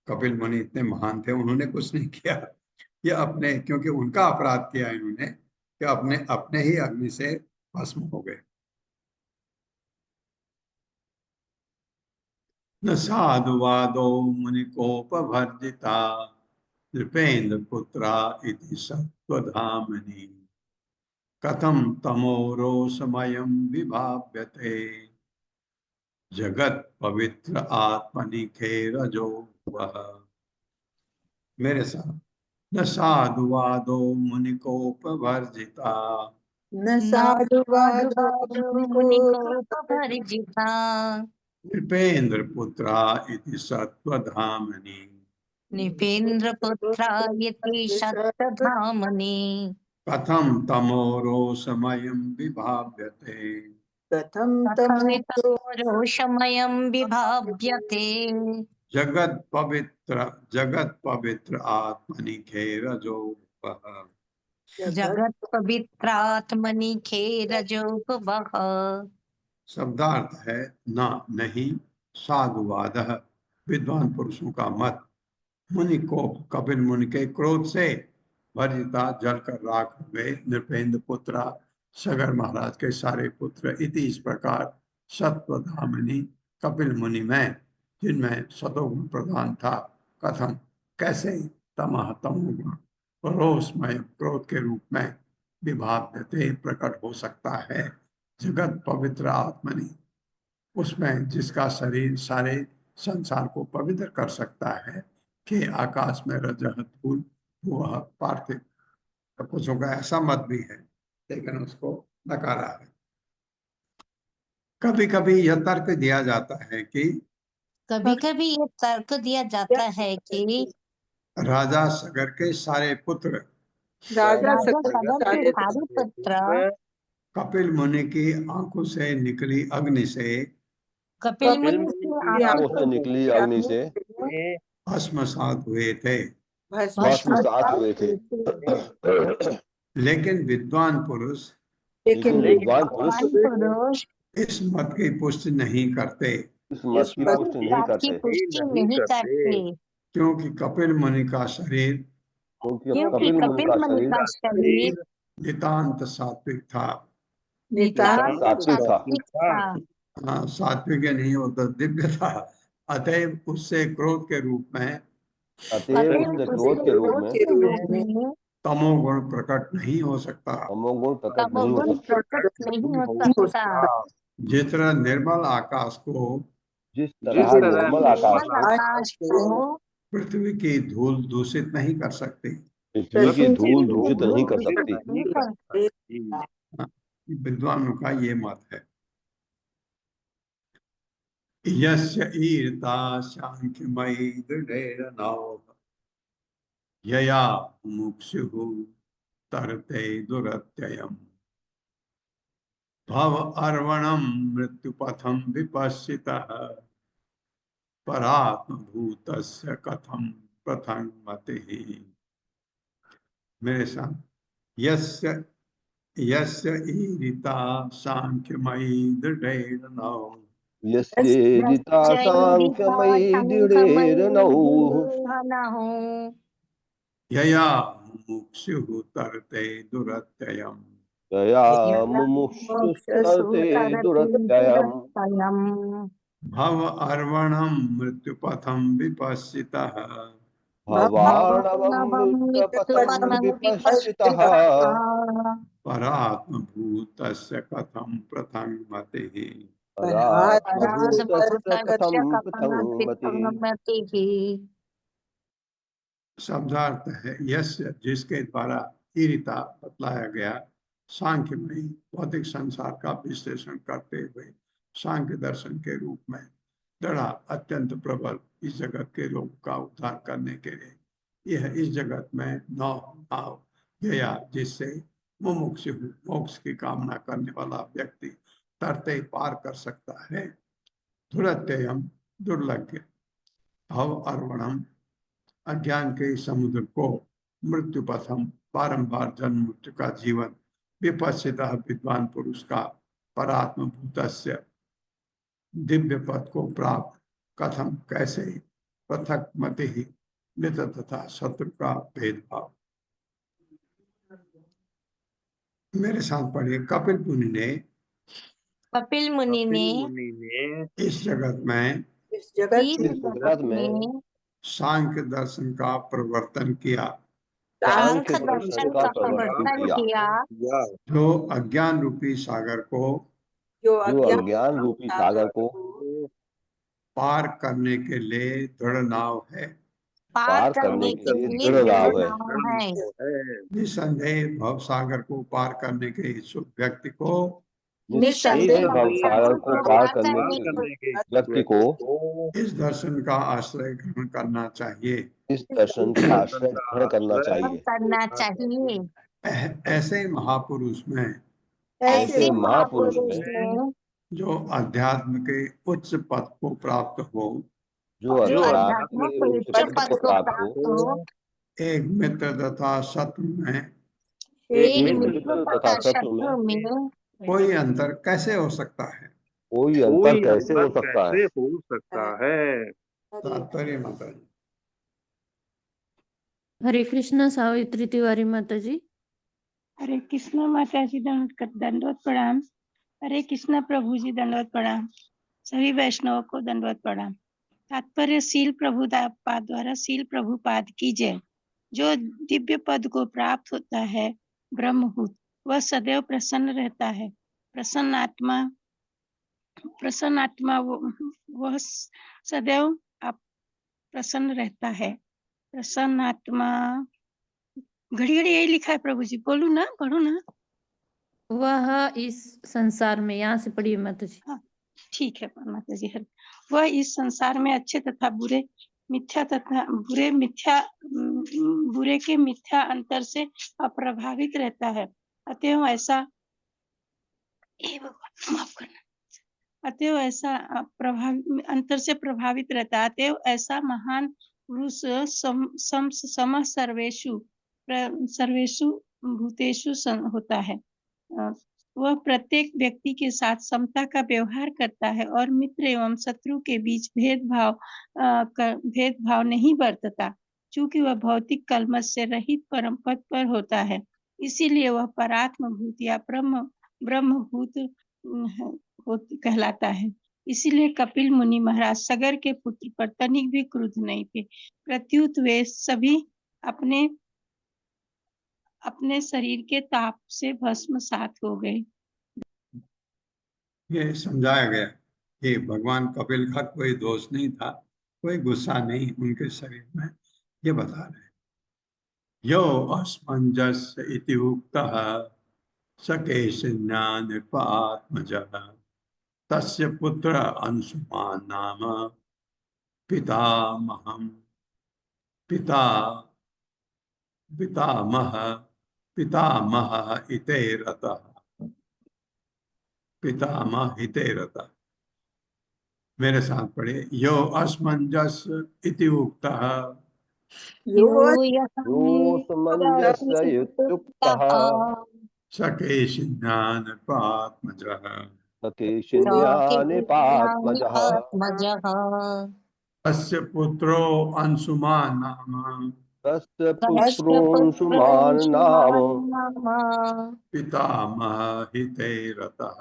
कपिल मुनि इतने महान थे, उन्होंने कुछ नहीं किया। ये अपने, क्योंकि उनका अपराध किया इन्होंने कि अपने अपने ही अग्नि से भस्म हो गए। न साधुवादो मुनिकोपभर्जिता नृपेन्द्र पुत्रा इति सत्वधामनि कथम तमोरोषमयं विभाव्यते जगत पवित्र आत्मनिखे रजो वह। मेरे साथ। न साधुवादो मुनिकोपवर्जिता न साधुवादो मुनिकोपवर्जिता नृपेन्द्र पुत्रा इति सत्वधामनि नृपेन्द्र पुत्रा इति सत्तधामनि कथम तमोरोषमयं विभाव्यते कथं कथमितरोषमयं विभाव्यते जगत पवित्र आत्मनिखे रजो वह। जगत पवित्रात्मनि खेरजोपवः। शब्दार्थ है न, नहीं, साधुवाद विद्वान पुरुषों का मत, मुनि को कपिल मुनि के क्रोध से वर्जिता जलकर राख हो गए नृपेन्द्र पुत्रा, सगर महाराज के सारे पुत्र इति इस प्रकार सत्वधामिनी कपिल मुनि में, जिनमें सतोगुण प्रधान था, कथम कैसे तमह तमोगुण रोषमय क्रोध के रूप में विभाव्यते प्रकट हो सकता है जगत पवित्र आत्मनि, उसमें जिसका शरीर सारे संसार को पवित्र कर सकता है, कि आकाश में रजह धूल वह पार्थिव। तो कुछ का ऐसा मत भी है, लेकिन उसको नकारा है। कभी कभी यह तर्क दिया जाता है कि कभी कभी ये तर्क दिया जाता है कि राजा सगर के सारे पुत्र राजा राजा सगर सगर के सारे सारे पुत्र कपिल मुनि की आंखों से निकली अग्नि से कपिल मुनि की आंखों आंखों से निकली अग्नि से भस्मसात हुए थे। भस्मसात हुए थे। लेकिन विद्वान पुरुष लेकिन विद्वान पुरुष पुरुष इस मत की पुष्टि नहीं करते, इस मत की पुष्टि नहीं बात की करते, पुष्टि नहीं करते, क्योंकि कपिल मुनि का शरीर क्योंकि कपिल मुनि कपिल का मुनि शरीर का शरीर नितांत सात्विक था। नितांत सात्विक था। सात्विक था। हाँ, सात्विक नहीं, वो तो दिव्य था। अतएव उससे क्रोध के रूप में अतएव अतएव उससे उससे क्रोध के रूप क्रोध में के रूप में तमोगुण प्रकट नहीं हो सकता। तमोगुण प्रकट नहीं हो तमोगुण सकता। प्रकट नहीं हो सकता। जिस तरह निर्मल आकाश को जिस तरह निर्मल आकाश निर्मल को आकाश को पृथ्वी की धूल दूषित नहीं कर सकती। पृथ्वी की धूल दूषित नहीं कर दूषित सकती। नहीं कर सकती। हाँ, विद्वानों का ये मत है। यस्य ईर्ता सांख्यमयी दृढ़ेर नौ यया मुमुक्षुः तरते दुरत्ययम् भव अर्वणं मृत्युपथं विपश्चितः परात्मभूतस्य कथं प्रथम मतिः। मेरे साथ, यस्य यस्य ईरिता सांख्यमयी दृढ़ेर नौ यस्येदिता सांख्यमयी दृढेरनौ यया मुमुक्षुः तरते दुरत्ययम् तया मुमुक्षुस्तरते दुरत्ययम् भव अर्वणं मृत्युपथं विपश्चितः भवाणवं मृत्युपथं विपश्चितः परात्मभूतस्य कथं प्रथम मतिः। परात्मभूतस्य कथं प्रथम मतिः। शब्दार्थ है यस्य, जिसके द्वारा ईरिता बतलाया गया, सांख्य में भौतिक संसार का विश्लेषण करते हुए सांख्य दर्शन के रूप में दृढ़ अत्यंत प्रबल इस जगत के लोगों का उद्धार करने के लिए यह इस जगत में नौ भाव गया, जिससे मुमुक्ष मोक्ष की कामना करने वाला व्यक्ति तरते पार कर सकता है। दुरत्ययम दुर्लभ, भव अर्वणम अज्ञान के समुद्र को, मृत्यु पथम बारंबार जन्म मृत्यु का जीवन, विपश्चित विद्वान पुरुष का परात्म भूतस्य दिव्य पद को प्राप्त, कथम कैसे, पृथक मति ही मित तथा शत्रु का भेदभाव। मेरे साथ पढ़िए। कपिल मुनि ने इस जगत में इस जगत इस जगत में सांख्य दर्शन का प्रवर्तन किया, सांख्य दर्शन का प्रवर्तन किया, जो अज्ञान रूपी सागर को जो अज्ञान रूपी सागर को पार करने के लिए दृढ़ नाव है। पार करने के लिए दृढ़ नाव है। नाव है। निसंदेह भव सागर को पार करने के इच्छुक व्यक्ति को निसंदेह भव सागर को पार करने के व्यक्ति को इस दर्शन का आश्रय ग्रहण करना चाहिए। इस दर्शन का आश्रय ग्रहण करना चाहिए। करना चाहिए। ऐसे महापुरुष में, ऐसे महापुरुष में जो अध्यात्म के उच्च पद को प्राप्त हो, जो अध्यात्म के उच्च पद को प्राप्त हो, एक मित्र तथा शत्रु में एक मित्र तथा शत्रु में कोई अंतर कैसे हो सकता है? कोई अंतर कैसे हो सकता है? तात्पर्य माता जी। हरे कृष्णा सावित्री तिवारी माता जी। हरे कृष्णा माता जी, दंडवत प्रणाम। हरे कृष्णा प्रभु जी, दंडवत प्रणाम। सभी वैष्णवों को दंडवत प्रणाम। तात्पर्य शील प्रभुपाद द्वारा शील प्रभुपाद की जय। जो दिव्य पद को प्राप्त होता है ब्रह्मभूत, वह सदैव प्रसन्न रहता है। प्रसन्न आत्मा वह सदैव प्रसन्न रहता है। प्रसन्न आत्मा, घड़ी घड़ी यही लिखा है प्रभु जी, बोलू ना, पढ़ू ना? वह इस संसार में, यहाँ से पढ़िए माता जी। हाँ, ठीक है माता जी। वह इस संसार में अच्छे तथा बुरे बुरे के मिथ्या अंतर से अप्रभावित रहता है। अतएव ऐसा माफ करना, अतएव ऐसा अंतर से प्रभावित रहता है। अतएव ऐसा महान पुरुष सम सर्वेषु भूतेषु होता है। वह प्रत्येक व्यक्ति के साथ समता का व्यवहार करता है और मित्र एवं शत्रु के बीच भेदभाव नहीं बरतता, चूंकि वह भौतिक कलमश से रहित परम पद पर होता है। इसीलिए वह परात्म भूत या ब्रह्मभूत कहलाता है। इसीलिए कपिल मुनि महाराज सगर के पुत्र पर तनिक भी क्रुद्ध नहीं थे, प्रत्युत वे सभी अपने शरीर के ताप से भस्मसात हो गए। ये समझाया गया कि भगवान कपिल का कोई दोष नहीं था, कोई गुस्सा नहीं उनके शरीर में, ये बता रहे। यो असमंजस इति उक्तः सकेशन्या नृपात्मजः तस्य पुत्र अंशुमान नाम पितामह इते रतः। पितामह हिते रतः, मेरे साथ पढ़े। यो असमंजस इति उक्तः यो समंजस्य युक्तः सकेशन्या नृपात्मजः सकेशिन्या निपात्मजः तस्य पुत्रो अंशुमान नाम तस्य पुत्रोऽंशुमान नाम पितामह हिते रतः।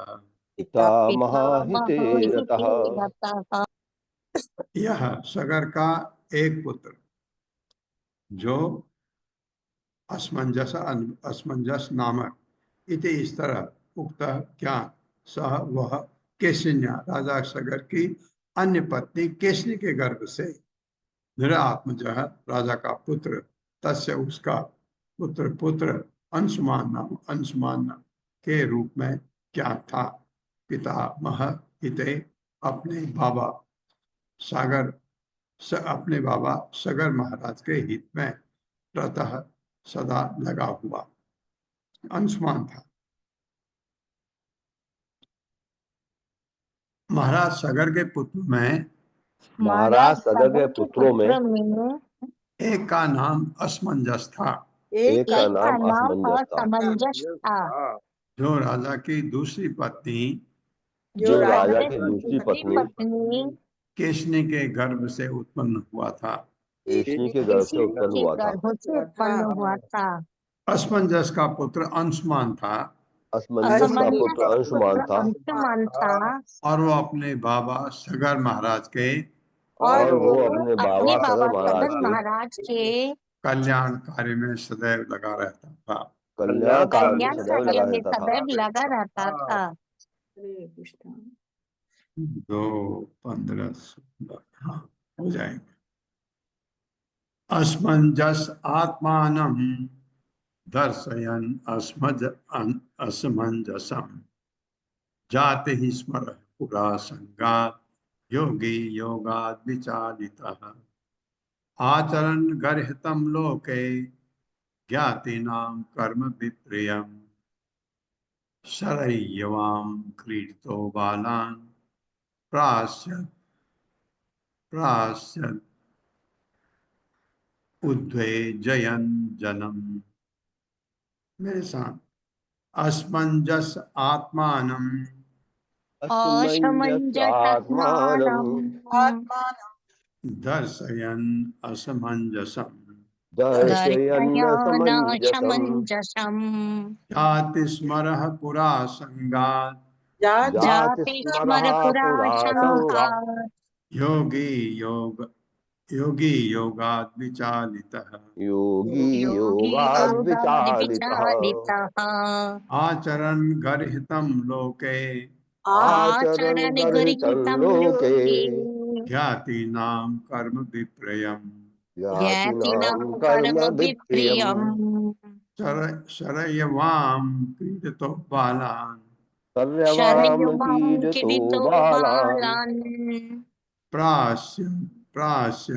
पितामह हिते रतः। यह सगर का एक पुत्र जो असमंजस नामक इति इस तरह उक्त क्या सह वह केशिन्या राजा सगर की अन्य पत्नी केशनी के गर्भ से निरात्मज राजा का पुत्र तस्य उसका पुत्र अंशुमान के रूप में क्या था। पितामह हिते अपने बाबा सगर महाराज के हित में रतः सदा लगा हुआ अंशुमान था। महाराज सगर के पुत्र में महाराज सगर के पुत्रों में एक का नाम असमंजस था, एक का नाम असमंजस था। जो राजा की दूसरी पत्नी केशनी के गर्भ से उत्पन्न हुआ था। केशनी के गर्भ से उत्पन्न हुआ था। असमंजस का पुत्र अंशुमान था। असमंजस का पुत्र अंशुमान था और वो अपने बाबा सगर महाराज के कल्याण कार्य में सदैव लगा रहता था। कल्याण कार्य में सदैव लगा रहता था। 2:15 हाँ हो जाएंगे। असमंजस आत्मानं दर्शयन् असमंजसम् जाति ही स्मर पुरा संगात योगी योगाद विचालितः आचरण गर्हितं लोके ज्ञातीनां कर्म विप्रियम् शरय्यवां क्रीडितो बालान् प्रास्यत् उद्वेजयन् जनम्। मेरे साथ असमंजस आत्मानं दर्शयन् असमंजसम् जाति स्मरः पुरा संगात् योगी योगाद विचालितः आचरण गर्हितं लोके ज्ञातीनां कर्म विप्रयम् यातिनां कर्म कर्म विप्रियम् विप्रियम् शरयवाम क्रीडतो बालान सर्यवां शर्यवां कीडतो किरीटो बालान् बालान् प्रास्य प्रास्य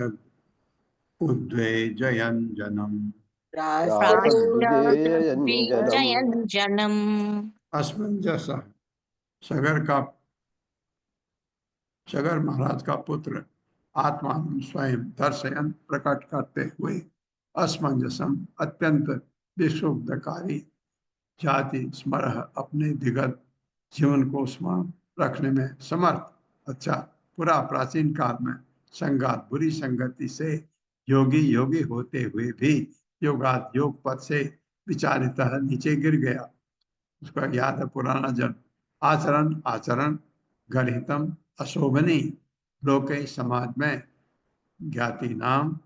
उद्वेजयन् जनम प्रासद्विजयञ्जनम् जयञ्जनम् असमंजस सगर महाराज का पुत्र आत्मान स्वयं दर्शयन प्रकट करते हुए असमंजसम अत्यंत विक्षुब्धकारी जाति स्मरह अपने विगत जीवन को स्मरण रखने में समर्थ। अच्छा, पूरा प्राचीन काल में संगात बुरी संगति से योगी योगी होते हुए भी योगात योग पद से विचारित नीचे गिर गया। उसका याद है पुराना जन्म। आचरण आचरण गणितम अशोभनी लोके समाज में ज्ञाति नाम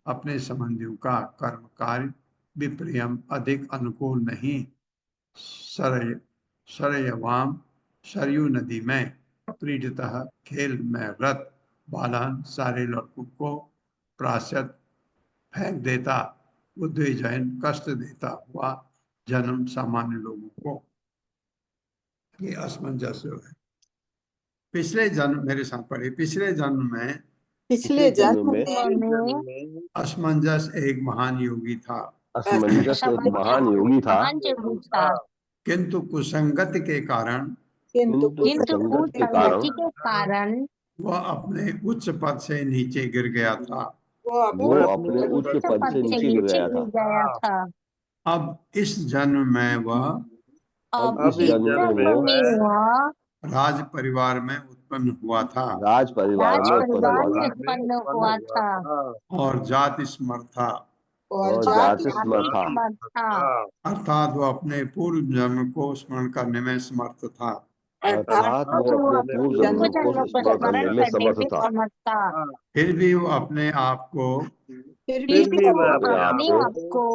अपने संबंधियों का कर्म कार्य विप्रियम अधिक अनुकूल नहीं। सरयवाम सरयू नदी में प्रीडतः खेल में रत बालान सारे लड़कों को प्राश्यत फेंक देता उद्विजन कष्ट देता हुआ जन्म सामान्य लोगों को। ये असमंजस है। पिछले जन्म मेरे साथ पढ़े, पिछले जन्म में पिछले जन्म में में असमंजस एक महान योगी था, असमंजस एक महान योगी था, महान योगी था, किंतु कुसंगति के कारण किंतु किंतु कुसंगति के कुसंगति कारण के कारण वह अपने उच्च पद से नीचे गिर गया था। वो अपने उच्च पद से नीचे गिर गया था। गया था। अब इस जन्म में वह अब इस इस जन्म जन्म में में वह राज परिवार में उत्पन्न हुआ था राज परिवार राज में उत्पन्न परिवार हुआ में था उत्पन्न हुआ था और जाति स्मर था, और और जाति स्मर था, जाति था, अर्थात वह अपने पूर्व जन्म को स्मरण करने में समर्थ था। अर्थात वो अपने पूर्व जन्म को जन्म को स्मरण करने में समर्थ में था। समर्थ था। फिर भी वो अपने आप को फिर फिर भी वो अपने आप अपने को आप को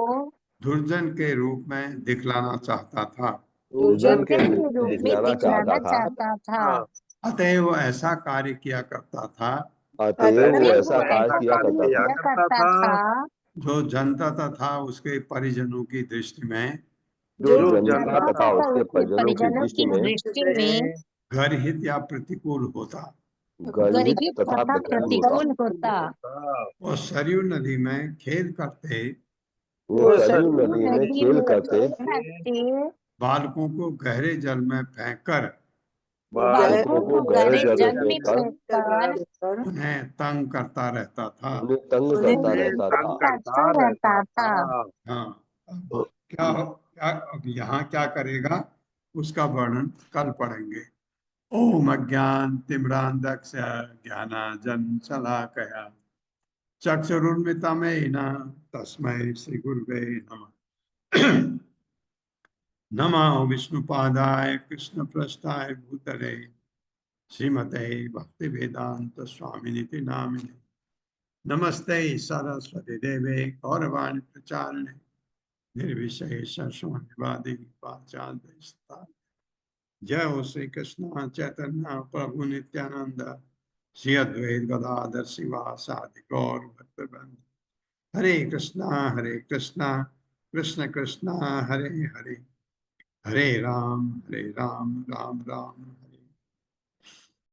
दुर्जन के रूप में दिखलाना चाहता था, दुर्जन के दुर्जन रूप के में रूप में दिखलाना चाहता था। चाहता था। अतएव वो ऐसा कार्य किया करता था अतएव वो अतः ऐसा कार्य किया करता था करता था जो जनता तथा उसके परिजनों की दृष्टि में जो जनता तथा उसके परिजनों की परिजनों दृष्टि की में दृष्टि में गर्हित या प्रतिकूल होता। गर्वित गर्वित तथा तथा प्रतिकूल होता। होता। और सरयू नदी में खेल करते वो सरयू नदी में खेल करते बालकों को गहरे जल में फेंककर बालकों को गहरे जल में फेंककर उन्हें तंग करता रहता था। उन्हें तंग करता रहता था। हाँ, अब अब यहाँ क्या करेगा उसका वर्णन कल पढ़ेंगे। ओम अज्ञान तिम्रांधक्ष ज्ञानांजन शलाकया चक्षुरुन्मिलितमेन तस्मै श्री गुरुवे नमः। नमो विष्णुपादाय कृष्णप्रेष्ठाय भूतले श्रीमते भक्ति वेदांत स्वामिनिति नामिने नमस्ते सरस्वती देवे गौरवाणी प्रचारिणे निर्विशेष शून्यवादी पाश्चात्य। जय हो श्री कृष्ण चैतन्य प्रभु नित्यानंद श्री अद्वैत गदाधर शिवासादि गौर भक्तवृंद। हरे कृष्णा कृष्ण कृष्णा हरे हरे, हरे राम राम राम